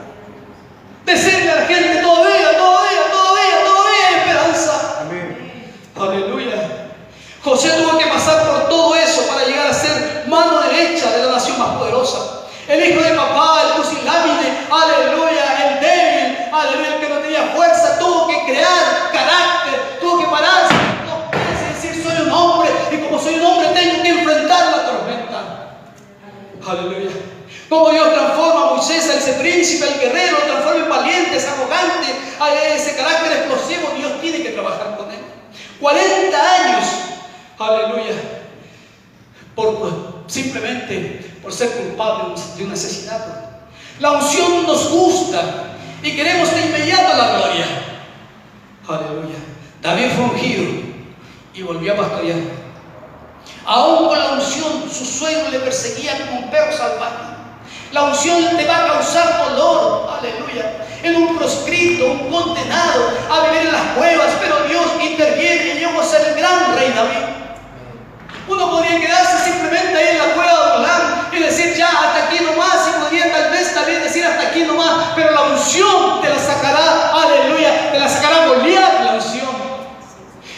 Decirle a la gente, todavía hay esperanza. Amén. Aleluya. José tuvo que pasar por todo eso para llegar a ser mano derecha de la nación más poderosa. El hijo de papá, el pusilánime, aleluya, el débil, aleluya, el que no tenía fuerza, tuvo que crear carácter, tuvo que pararse dos veces y decir, soy un hombre, y como soy un hombre tengo que enfrentar la tormenta. Aleluya. Como Dios transforma a Moisés, a ese príncipe, al guerrero, lo transforma en valiente, es arrogante, a ese carácter explosivo, Dios tiene que trabajar con él. 40 años, aleluya, simplemente por ser culpable de un asesinato. La unción nos gusta y queremos de inmediato la gloria. Aleluya. David fue ungido y volvió a pastorear. Aún con la unción, su suegro le perseguía como un perro salvaje. La unción te va a causar dolor, aleluya, en un proscrito, un condenado a vivir en las cuevas, pero Dios interviene y llegó a ser el gran rey David. Uno podría quedarse simplemente ahí en la cueva de Adullam y decir ya hasta aquí nomás, y podría tal vez también decir hasta aquí nomás, pero la unción te la sacará, aleluya, te la sacará Goliat, la unción.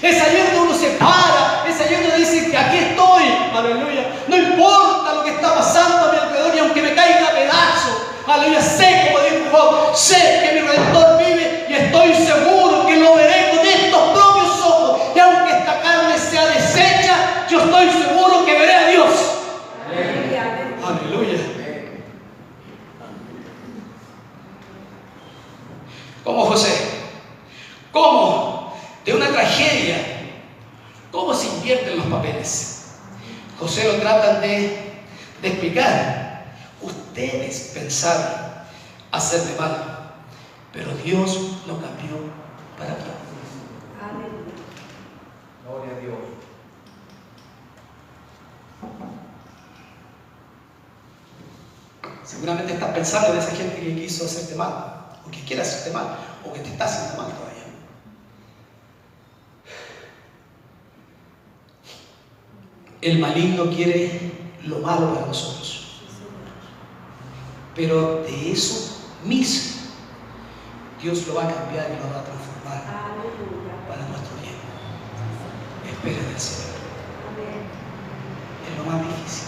Es ahí donde uno se para, es ahí donde dice que aquí estoy, aleluya, no importa lo que está pasando a mi alrededor y aunque me caiga a pedazos, aleluya, sé como dijo Job, sé que mi Redentor vive y estoy seguro que lo veré con estos propios ojos, y aunque esta carne sea deshecha, yo estoy seguro que veré a Dios. Aleluya. Como José, ¿cómo? De una tragedia, ¿cómo se invierten los papeles? José lo tratan de explicar. Ustedes pensaron hacerme mal, pero Dios lo cambió para bien. Gloria a Dios. Seguramente estás pensando en esa gente que quiso hacerte mal, o que quiere hacerte mal, o que te está haciendo mal todavía. El maligno quiere lo malo para nosotros, pero de eso mismo Dios lo va a cambiar y lo va a transformar para nuestro bien. Esperen del Señor. Es lo más difícil.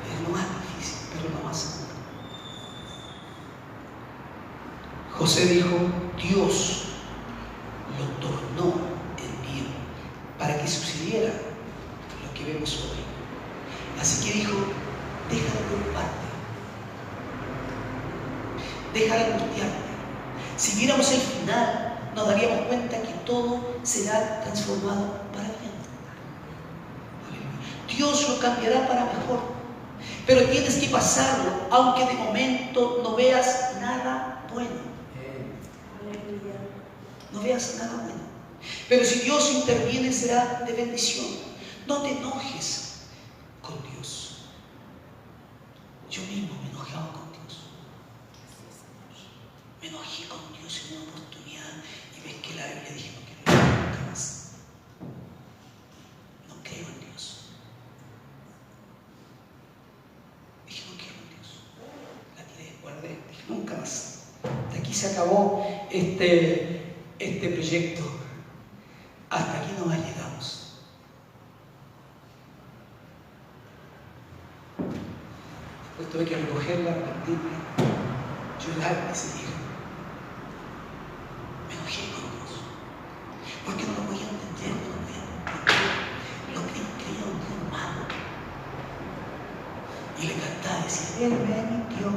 Es lo más difícil, pero lo más seguro. José dijo, Dios lo tornó en bien para que sucediera lo que vemos hoy. Así que dijo, deja de preocuparte, deja de angustiarte. Si viéramos el final, nos daríamos cuenta que todo será transformado para bien. Dios lo cambiará para mejor, pero tienes que pasarlo, aunque de momento no veas nada bueno. No veas nada bueno. Pero si Dios interviene, será de bendición. No te enojes con Dios. Yo mismo me enojaba con Dios. Me enojé con Dios en una oportunidad y ves que la Biblia dijo que no nunca más. No creo en Dios. Dije, no creo en Dios. La tiré, guardé. Dije, nunca más. De aquí se acabó este proyecto. Hasta aquí nomás llegamos. Después tuve que recogerla, arrepentirme, llorar y seguir. Me enojé con Él me mintió.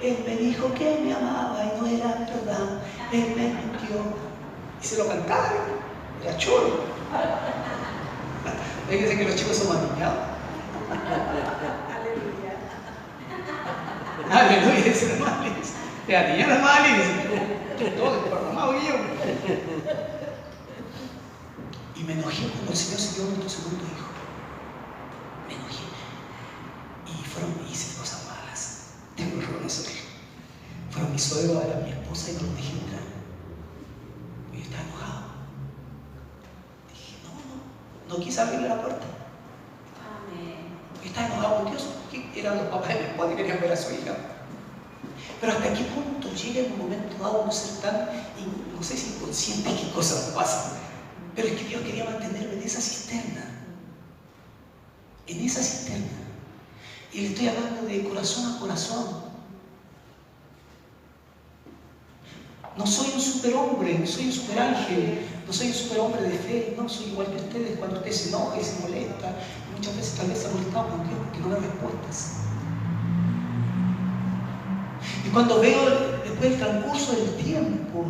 Él me dijo que me amaba y no era verdad. Él me mintió. Y se lo cantaron. Era choro. Fíjense que los chicos son maniñados. Aleluya, dice el hermano. La niña la mala dice, todo desparramado y yo. Y me enojé cuando el Señor se dio nuestro segundo hijo. Me enojé. Y hice cosas malas. Tengo que reconocerlo. Fueron mi suegro, era mi esposa y no los dejé entrar. Y yo estaba enojado. Dije, no quise abrirle la puerta. Amén. Yo estaba enojado con Dios. Que eran los papás de mi esposa y querían ver a su hija. Pero hasta qué punto llega en un momento dado no ser tan, no sé si inconsciente qué cosas pasan. Pero es que Dios quería mantenerme en esa cisterna. En esa cisterna. Y le estoy hablando de corazón a corazón. No soy un superhombre, no soy un superángel, no soy un superhombre de fe, no soy igual que ustedes cuando usted se enoja y se molesta. Y muchas veces tal vez se ha molestado con Dios porque no da respuestas. Y cuando veo después el transcurso del tiempo,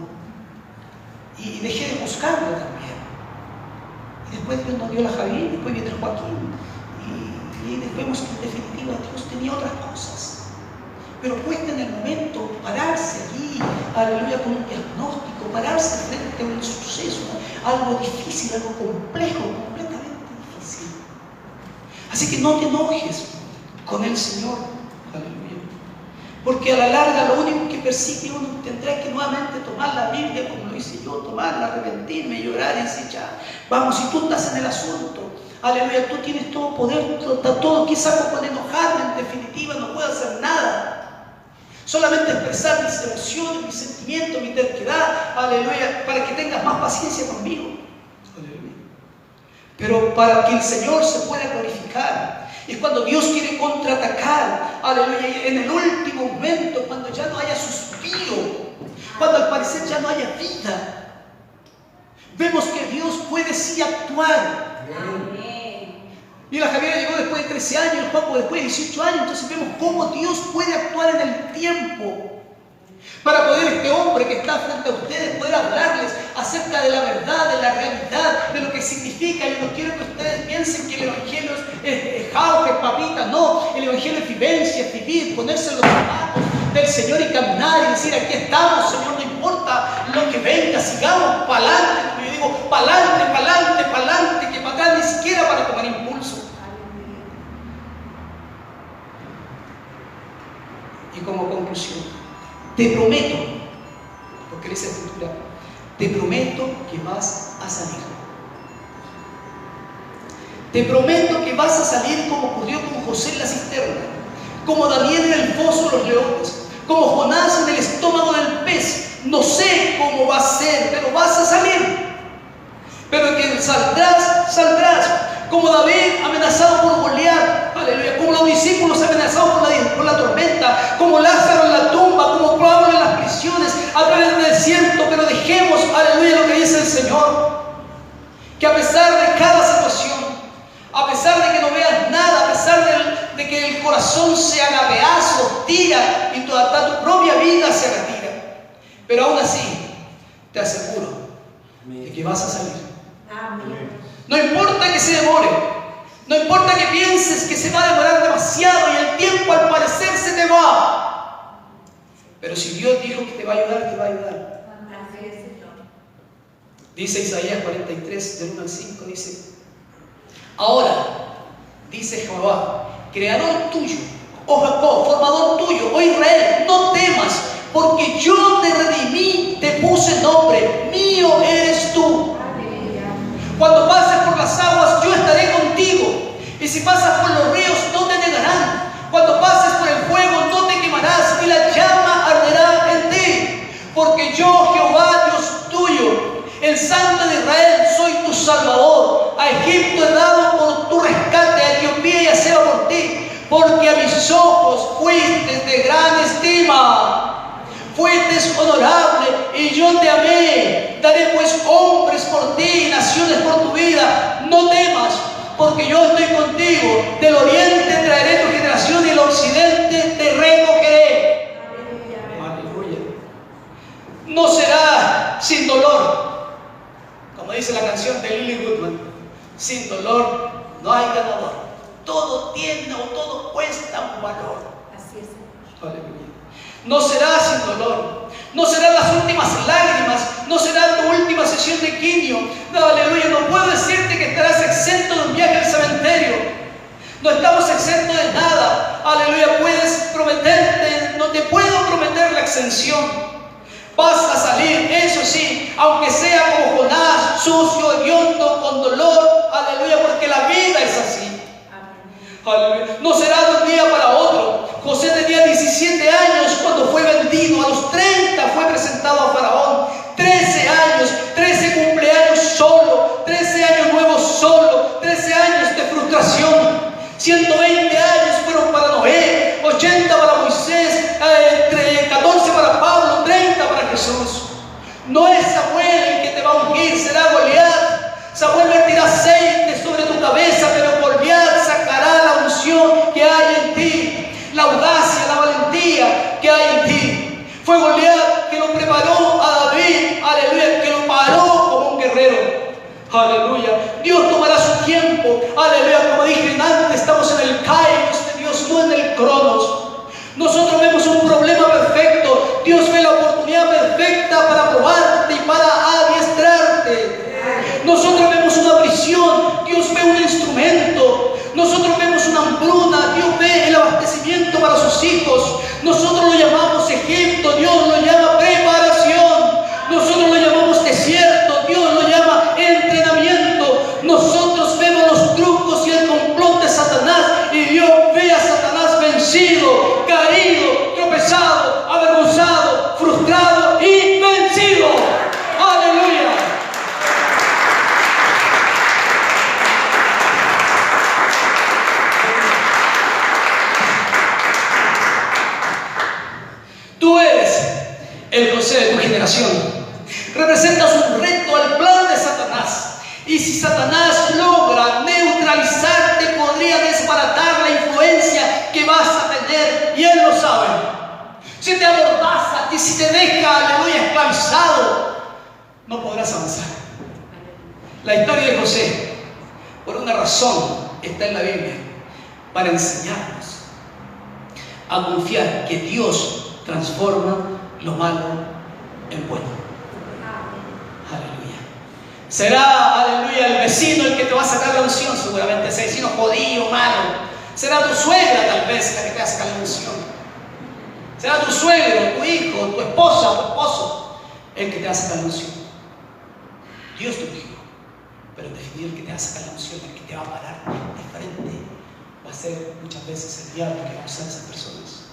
y dejé de buscarlo también. Y después Dios nos dio la Javier, después viene el Joaquín. Y después vemos que en definitiva Dios tenía otras cosas. Pero cuesta en el momento pararse allí, aleluya, con un diagnóstico, pararse frente a un suceso, algo difícil, algo complejo, completamente difícil. Así que no te enojes con el Señor, aleluya. Porque a la larga lo único que persigue uno tendrá que nuevamente tomar la Biblia como lo hice yo, tomarla, arrepentirme, llorar y decir ya, vamos, si tú estás en el asunto, aleluya, tú tienes todo poder, todo quizás con enojarme, en definitiva no puedo hacer nada. Solamente expresar mis emociones, mis sentimientos, mi terquedad, aleluya, para que tengas más paciencia conmigo. Aleluya. Pero para que el Señor se pueda glorificar, es cuando Dios quiere contraatacar, aleluya, en el último momento, cuando ya no haya suspiro, cuando al parecer ya no haya vida, vemos que Dios puede sí actuar. Amén. Y la Javiera llegó después de 13 años, el Juaco después de 18 años, entonces vemos cómo Dios puede actuar en el tiempo para poder este hombre que está frente a ustedes, poder hablarles acerca de la verdad, de la realidad, de lo que significa. Yo no quiero que ustedes piensen que el Evangelio es jauja, es papita, no, el Evangelio es vivencia, es vivir, ponerse en los zapatos del Señor y caminar y decir, aquí estamos, Señor, no importa lo que venga, sigamos para adelante. Yo digo, para adelante, para adelante, para adelante, que para atrás ni siquiera para tomar impulso. Y como conclusión, te prometo, porque en esa escritura, te prometo que vas a salir. Te prometo que vas a salir como ocurrió con José en la cisterna, como Daniel en el foso de los leones, como Jonás en el estómago del pez. No sé cómo va a ser, pero vas a salir. Pero que saldrás, saldrás. Como David amenazado por Goliat, aleluya, como los discípulos amenazados por la tormenta, como Lázaro en la tumba, como Pablo en las prisiones, a través del desierto. Pero dejemos, aleluya, lo que dice el Señor, que a pesar de cada situación, a pesar de que no veas nada, a pesar de que el corazón se haga pedazos, tira y hasta tu propia vida se retira, pero aún así te aseguro de que vas a salir. Amén. No importa que se demore, no importa que pienses que se va a demorar demasiado y el tiempo al parecer se te va, pero si Dios dijo que te va a ayudar, te va a ayudar. Así es, Señor. Dice Isaías 43, del 1 al 5, dice: ahora, dice Jehová, creador tuyo, oh Jacob, formador tuyo, oh Israel, no temas, porque yo te redimí, te puse nombre, mío eres tú. Cuando pases por las aguas, yo estaré contigo. Y si pasas por los ríos, no te negarán. Cuando pases por el fuego, no te quemarás, y la llama arderá en ti. Porque yo, Jehová, Dios tuyo, el Santo de Israel, soy tu Salvador. A Egipto he dado por tu rescate, a Etiopía y a Seba por ti. Porque a mis ojos fuiste de gran estima. Fuiste honorable y yo te amé. Daré pues hombres por ti y naciones por tu vida. No temas, porque yo estoy contigo. Del oriente traeré tu generación y el occidente te dolor, como dice la canción de Lily Goodman, sin dolor no hay ganador. Todo tiene o todo cuesta un valor. Así es. Aleluya. No será sin dolor, no serán las últimas lágrimas, no será tu última sesión de quimio. No, aleluya, no puedo decirte que estarás exento de un viaje al cementerio. No estamos exentos de nada. Aleluya, puedes prometerte, no te puedo prometer la exención. Vas a salir, eso sí, aunque sea como Jonás, sucio, hediondo, con dolor. Aleluya, porque la vida es así. Aleluya. No será de un día para otro. José tenía 17 años cuando fue vendido. A los 30 fue presentado a Faraón. 13 años, 13 cumpleaños solo, 13 años nuevos solo, 13 años de frustración. 120 años fueron para Noé, 80 para Moisés, 14 para Pablo, 30 para Jesús. No es Samuel el que te va a ungir, será Goliat. Samuel vertirá aceite sobre tu cabeza, pero Goliat sacará la unción que hay en ti, la audacia, la valentía que hay en ti. Fue Goliat que lo preparó a David, aleluya, que lo paró como un guerrero. Aleluya. Dios tomará su tiempo. Aleluya. Como dije antes, estamos en el kairos de Dios, no en el cronos. Nosotros vemos un problema perfecto. Dios ve la oportunidad perfecta para probarte y para adiestrarte. Nosotros vemos una prisión. Dios ve un instrumento. Nosotros vemos una hambruna. Dios ve el abastecimiento para sus hijos. Nosotros lo llamamos Egipto. Dios lo llama preparación. Nosotros lo llamamos desierto. Dios lo llama entrenamiento. Nosotros vemos los trucos y el complot de Satanás, y Dios ve a Satanás vencido, caído, tropezado, avergonzado, frustrado y vencido. Aleluya. Tú eres el José de tu generación. Representas un reto al plan de Satanás. Y si Satanás logra neutralizarte, podría desbaratar la influencia que vas a tener. Y él lo sabe. Si te amordaza y si te deja, aleluya, esclavizado, no podrás avanzar. La historia de José, por una razón, está en la Biblia. Para enseñarnos a confiar que Dios transforma lo malo en bueno. Aleluya. Será, aleluya, el vecino el que te va a sacar la unción, seguramente ese vecino jodido, malo. Será tu suegra tal vez la que te va a sacar la unción. Será tu suegro, tu hijo, tu esposa, tu esposo el que te va a sacar la unción. Dios te ungió, pero definir el que te va a sacar la unción, el que te va a parar de frente, va a ser muchas veces el diablo que va a usar a esas personas.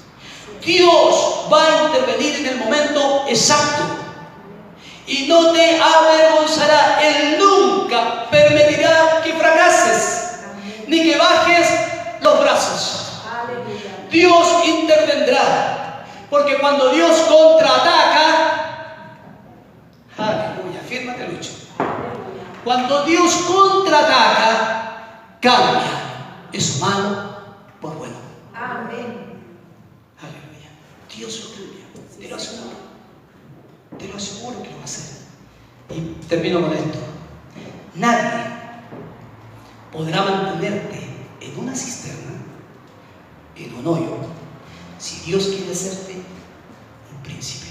Dios va a intervenir en el momento exacto. Y no te avergonzará. Él nunca permitirá que fracases, ni que bajes los brazos. Dios intervendrá, porque cuando Dios contraataca, aleluya, fírmate, Lucho. Cuando Dios contraataca, cambia es malo por bueno. Amén. Aleluya. Dios lo cambia, te lo aseguro. Te lo aseguro que lo va a hacer. Y termino con esto. Nadie podrá mantenerte en una cisterna, en un hoyo, si Dios quiere hacerte un príncipe.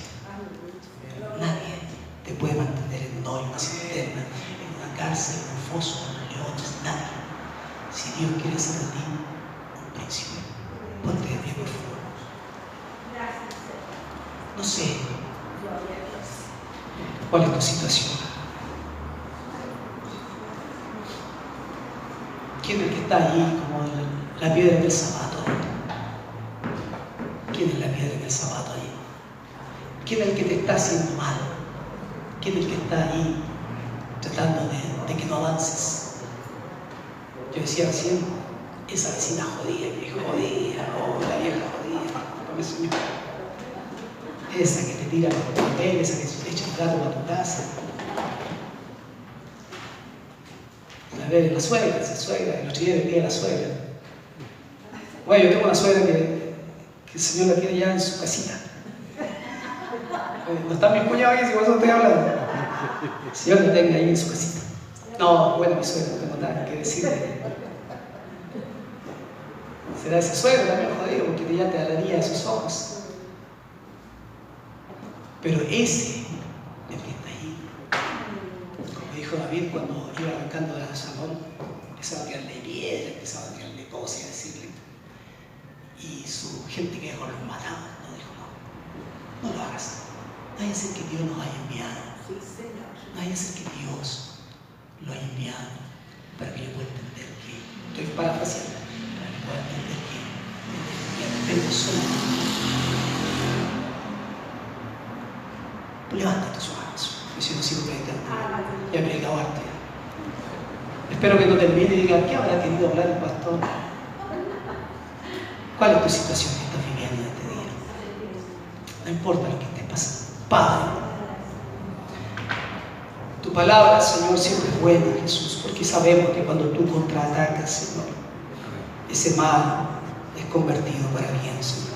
Nadie te puede mantener en un hoyo, una cisterna, en una cárcel, en un foso, en leones. Nadie. Si Dios quiere hacer de ti un príncipe. Ponte de pie, por favor. No sé cuál es tu situación. ¿Quién es el que está ahí como la piedra del zapato? ¿Quién es la piedra del zapato ahí? ¿Quién es el que te está haciendo mal? ¿Quién es el que está ahí tratando de que no avances? Yo decía recién, esa vecina jodida, que jodida, oh, la vieja jodida, con el Señor. Esa que te tira los papeles, esa que te echa el gato a tu casa. A ver, la suegra, el otro día le pide a la suegra. Bueno, yo tengo una suegra que el Señor la tiene ya en su casita. No están mis cuñados aquí, si por eso estoy hablando. Señor, lo tenga ahí en su casita. No, bueno, mi suegro, no tengo nada que decirle. Será ese suegro también jodido, porque ya te alaría de sus ojos. Pero ese le está ahí. Como dijo David cuando iba arrancando de Absalón, empezaba a tirarle piedra, empezaba a tirarle cosas y a decirle. Y su gente que con los mataban, no dijo, no lo hagas. No vaya a ser que Dios nos haya enviado. Sí, Señor. No vaya a ser que Dios lo haya enviado para que yo pueda entender que, estoy parafraseando, para que pueda entender que tengo solo. Levántate sus manos, que si no sigo predicando. Ya he predicado arte. Espero que no termine y diga, ¿qué habrá querido hablar el pastor? ¿Cuál es tu situación que estás viviendo en este día? No importa lo que esté pasando. Padre, tu palabra, Señor, siempre es buena, Jesús, porque sabemos que cuando tú contraatacas, Señor, ese mal es convertido para bien, Señor.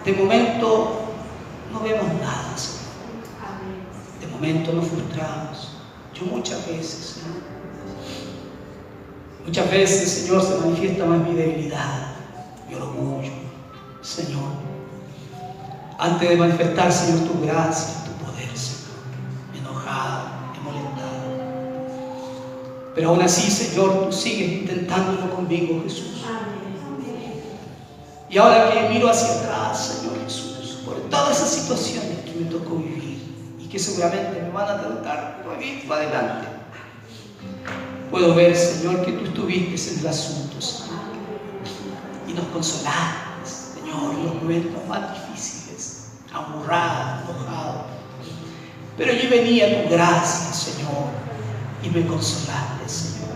De momento no vemos nada, Señor. De momento nos frustramos. Yo muchas veces, Señor. Muchas veces, Señor, se manifiesta más mi debilidad, mi orgullo, Señor. Antes de manifestar, Señor, tu gracia, tu poder, Señor. Enojado, molestado. Pero aún así, Señor, tú sigues intentándolo conmigo, Jesús. Y ahora que miro hacia atrás, Señor Jesús, por todas esas situaciones que me tocó vivir y que seguramente me van a tratar de vivir para adelante, puedo ver, Señor, que tú estuviste en el asunto, Señor, y nos consolaste, Señor, en los momentos más difíciles, amurrado, enojado. Pero allí venía tu gracia, Señor, y me consolaste, Señor.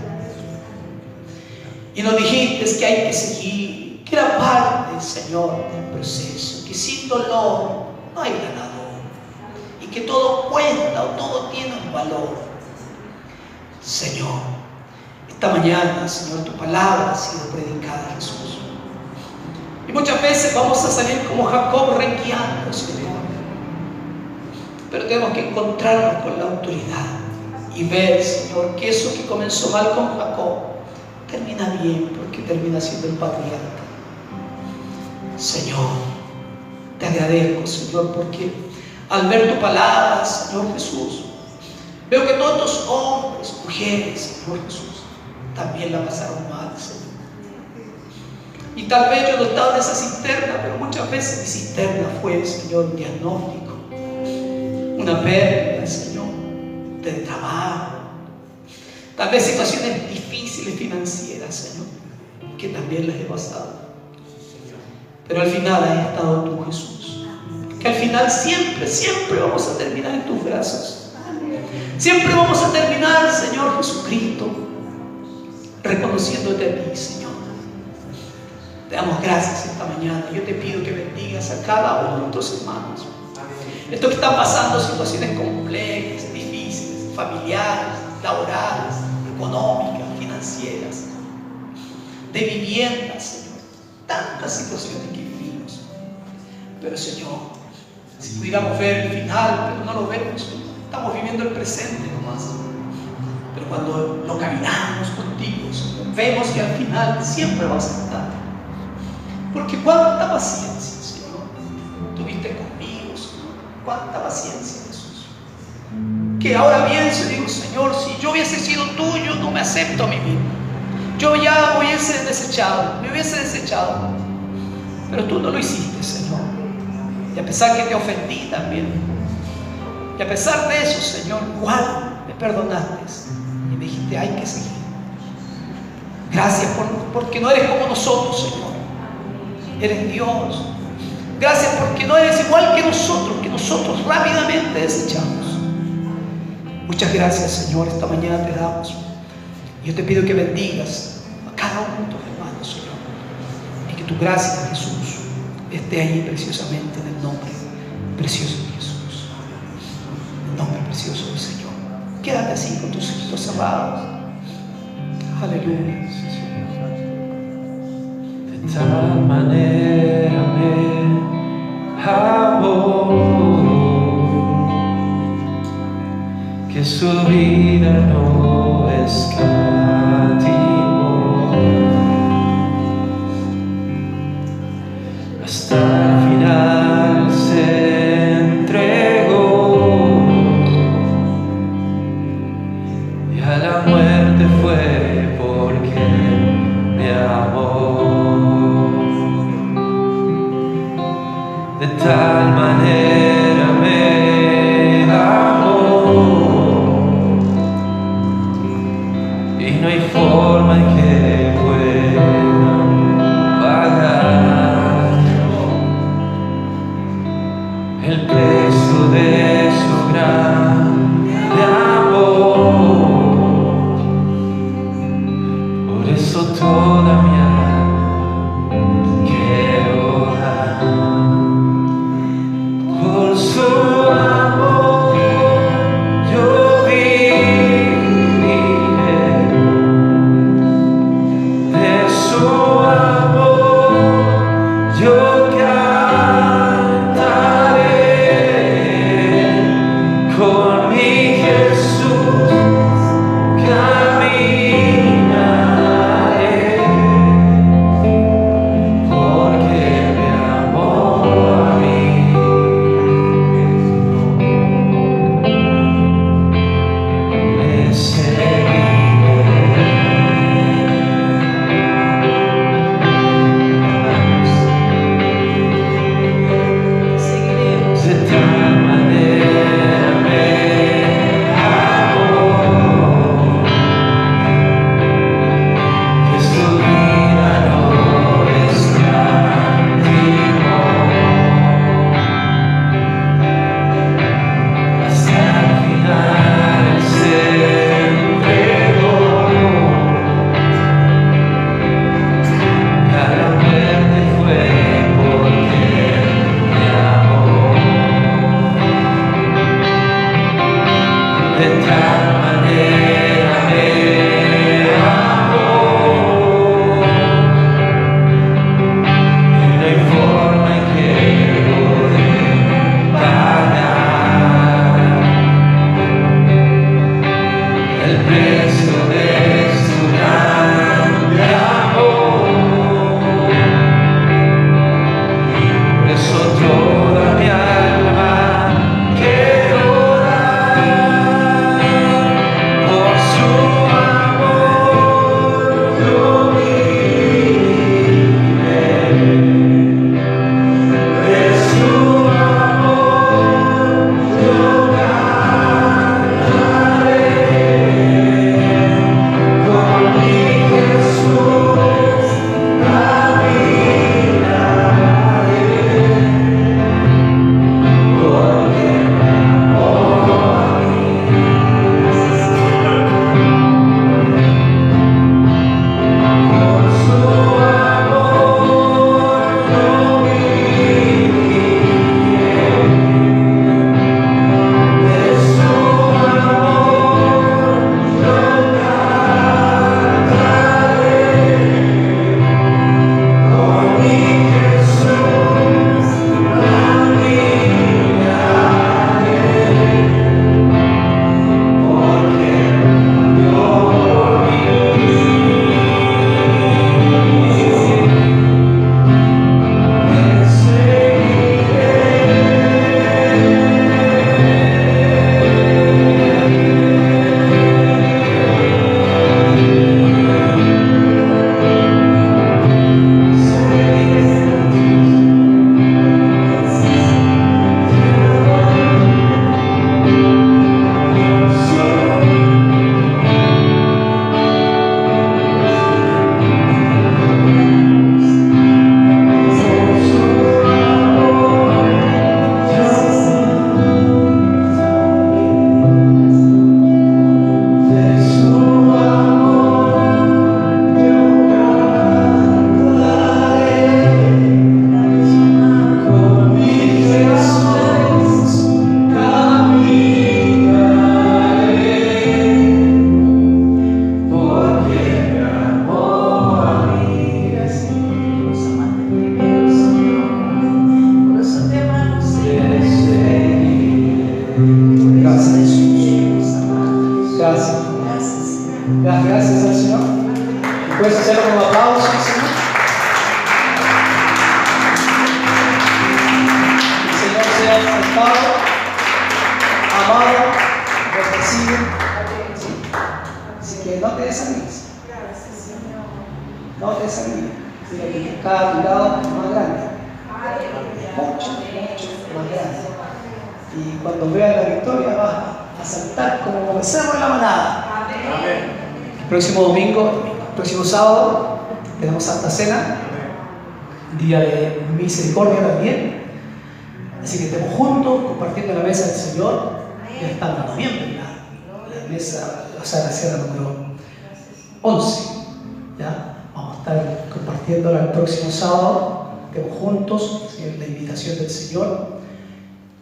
Y nos dijiste que hay que seguir, que era parte, Señor, del proceso, que sin dolor no hay ganador, y que todo cuenta o todo tiene un valor. Señor, esta mañana, Señor, tu palabra ha sido predicada, Jesús. Y muchas veces vamos a salir como Jacob renqueando, Señor. Pero tenemos que encontrarnos con la autoridad y ver, Señor, que eso que comenzó mal con Jacob termina bien, porque termina siendo el patriarca. Señor, te agradezco, Señor, porque al ver tu palabra, Señor Jesús, veo que todos estos hombres, mujeres, Señor Jesús, también la pasaron mal, Señor. Y tal vez yo no estaba en esa cisterna, pero muchas veces mi cisterna fue, Señor, un diagnóstico, una pérdida, Señor, de trabajo, tal vez situaciones difíciles financieras, Señor, que también las he pasado. Pero al final has estado tú, Jesús, que al final siempre vamos a terminar en tus brazos. Siempre vamos a terminar, Señor Jesucristo, reconociéndote a ti, Señor. Te damos gracias esta mañana. Yo te pido que bendigas a cada uno de nuestros hermanos. Estos que están pasando situaciones complejas, difíciles, familiares, laborales, económicas, financieras, de vivienda, Señor. Tantas situaciones que vivimos. Pero, Señor, si pudiéramos ver el final, pero no lo vemos, Señor. Estamos viviendo el presente nomás. Pero cuando lo caminamos contigo, Señor, vemos que al final siempre vas a estar. Porque cuánta paciencia, Señor, tuviste conmigo, Señor. Cuánta paciencia, Jesús. Que ahora pienso y digo, Señor, si yo hubiese sido tuyo, no me acepto a mí mismo. Yo ya me hubiese desechado. Pero tú no lo hiciste, Señor. Y a pesar que te ofendí también, y a pesar de eso, Señor, igual me perdonaste y me dijiste, hay que seguir. Gracias porque no eres como nosotros, Señor. Eres Dios. Gracias porque no eres igual que nosotros rápidamente desechamos. Muchas gracias, Señor, esta mañana te damos. Yo te pido que bendigas a cada uno de tus hermanos, Señor, y que tu gracia, Jesús, esté ahí preciosamente en el nombre precioso de Jesús, en el nombre precioso del Señor. Quédate así con tus ojitos cerrados. Aleluya. De tal manera me amó que su vida no escatimó. Hasta el final se entregó y a la muerte fue porque me amó. De tal manera me amó y no hay forma en que puedan pagar el precio de su gran amor. Por eso toda mi alma quiero dar. Por su amor yo viviré, de su amor yo cantaré, con mi Jesús caminaré, porque me amó a mí. Me Seguiremos. de tal manera me amó que su vida no escatimó. Hasta el final se entregó y a la muerte fue porque me amó. De tal manera me amó y no hay forma en que poder pagar el precio de su grande amor. Por eso toda mi alma quiero dar. Por su amor yo viviré, de su amor yo cantaré, Gracias al Señor. Puedes hacerlo con aplausos, Señor. El Señor sea exaltado, amado, bendecido. Así que no te desanimes. No te desanimes. Que cada cuidado es más grande. Mucho más grande. Y cuando veas la victoria vas a saltar como becerro en la manada. El próximo domingo, el próximo sábado, tenemos Santa Cena, día de misericordia también. Así que estemos juntos compartiendo la mesa del Señor. Ya estamos en noviembre, la mesa, o sea, la cena número 11. ¿Ya? Vamos a estar compartiéndola el próximo sábado. Estemos juntos, en la invitación del Señor.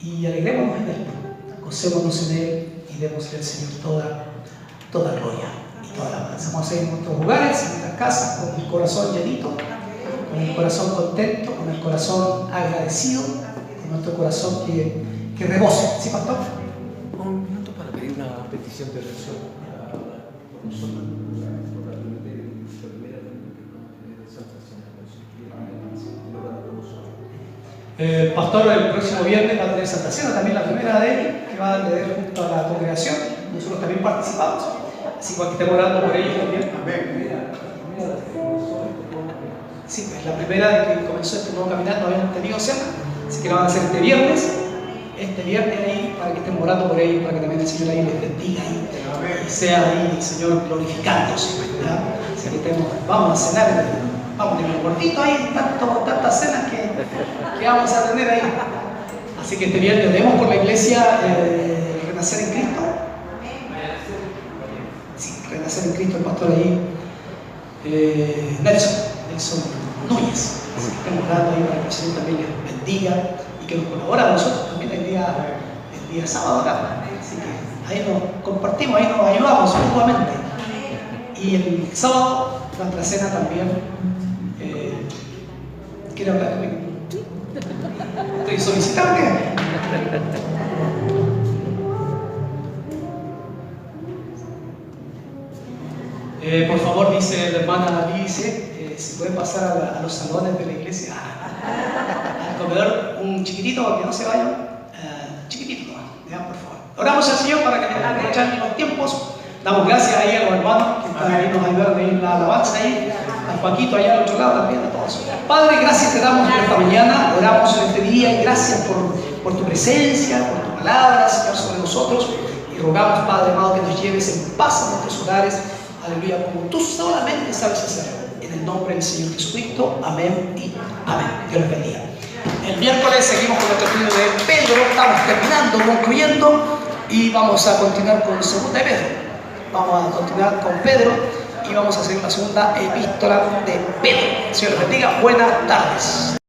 Y alegrémonos en Él, gocémonos en Él y démosle al Señor toda gloria y toda la alabanza. Vamos a ir en nuestros lugares, en nuestras casas, con el corazón llenito, con el corazón contento, con el corazón agradecido, con nuestro corazón que rebose. ¿Sí, pastor? Un minuto para pedir una petición de oración por nosotros. El pastor el próximo viernes va a tener Santa Cena, también la primera de él, que va a tener junto a la congregación. Nosotros también participamos, así que estemos orando por ellos también. Sí, pues la primera de que comenzó este nuevo caminar no habían tenido cena, así que la van a hacer este viernes ahí, para que estén orando por ellos, para que también el Señor ahí les bendiga y sea ahí el Señor glorificándose. ¿Verdad? Así que vamos a cenar, vamos a tener un gordito ahí, tantas cenas que vamos a tener ahí. Así que este viernes oremos por la iglesia Renacer en Cristo. Sí, Renacer en Cristo, el pastor ahí, Nelson Núñez. Así que estamos orando ahí para que el Señor también les bendiga y que nos colabora a nosotros también el día sábado acá. Así que ahí nos compartimos, ahí nos ayudamos mutuamente. Y el sábado, nuestra cena también. ¿Quiere hablar conmigo? Estoy solicitando que. Por favor, dice la hermana Lice, si pueden pasar a los salones de la iglesia, al comedor, un chiquitito, para que no se vayan, chiquitito, ya, por favor. Oramos al Señor para que aprovechar los tiempos. Damos gracias ahí a los hermanos que están ahí, nos ayudaron en la alabanza ahí, a Paquito allá al otro lado también, a todos. Padre, gracias te damos por esta mañana, oramos en este día y gracias por tu presencia, por tu palabra, Señor, sobre nosotros. Y rogamos, Padre amado, que nos lleves en paz a nuestros hogares. Aleluya, como tú solamente sabes hacerlo. En el nombre del Señor Jesucristo, amén y amén. Dios les bendiga. El miércoles seguimos con nuestro estudio de Pedro, estamos terminando, concluyendo y vamos a continuar con segunda de Pedro. Vamos a continuar con Pedro y vamos a hacer la segunda epístola de Pedro. Señor les bendiga, buenas tardes.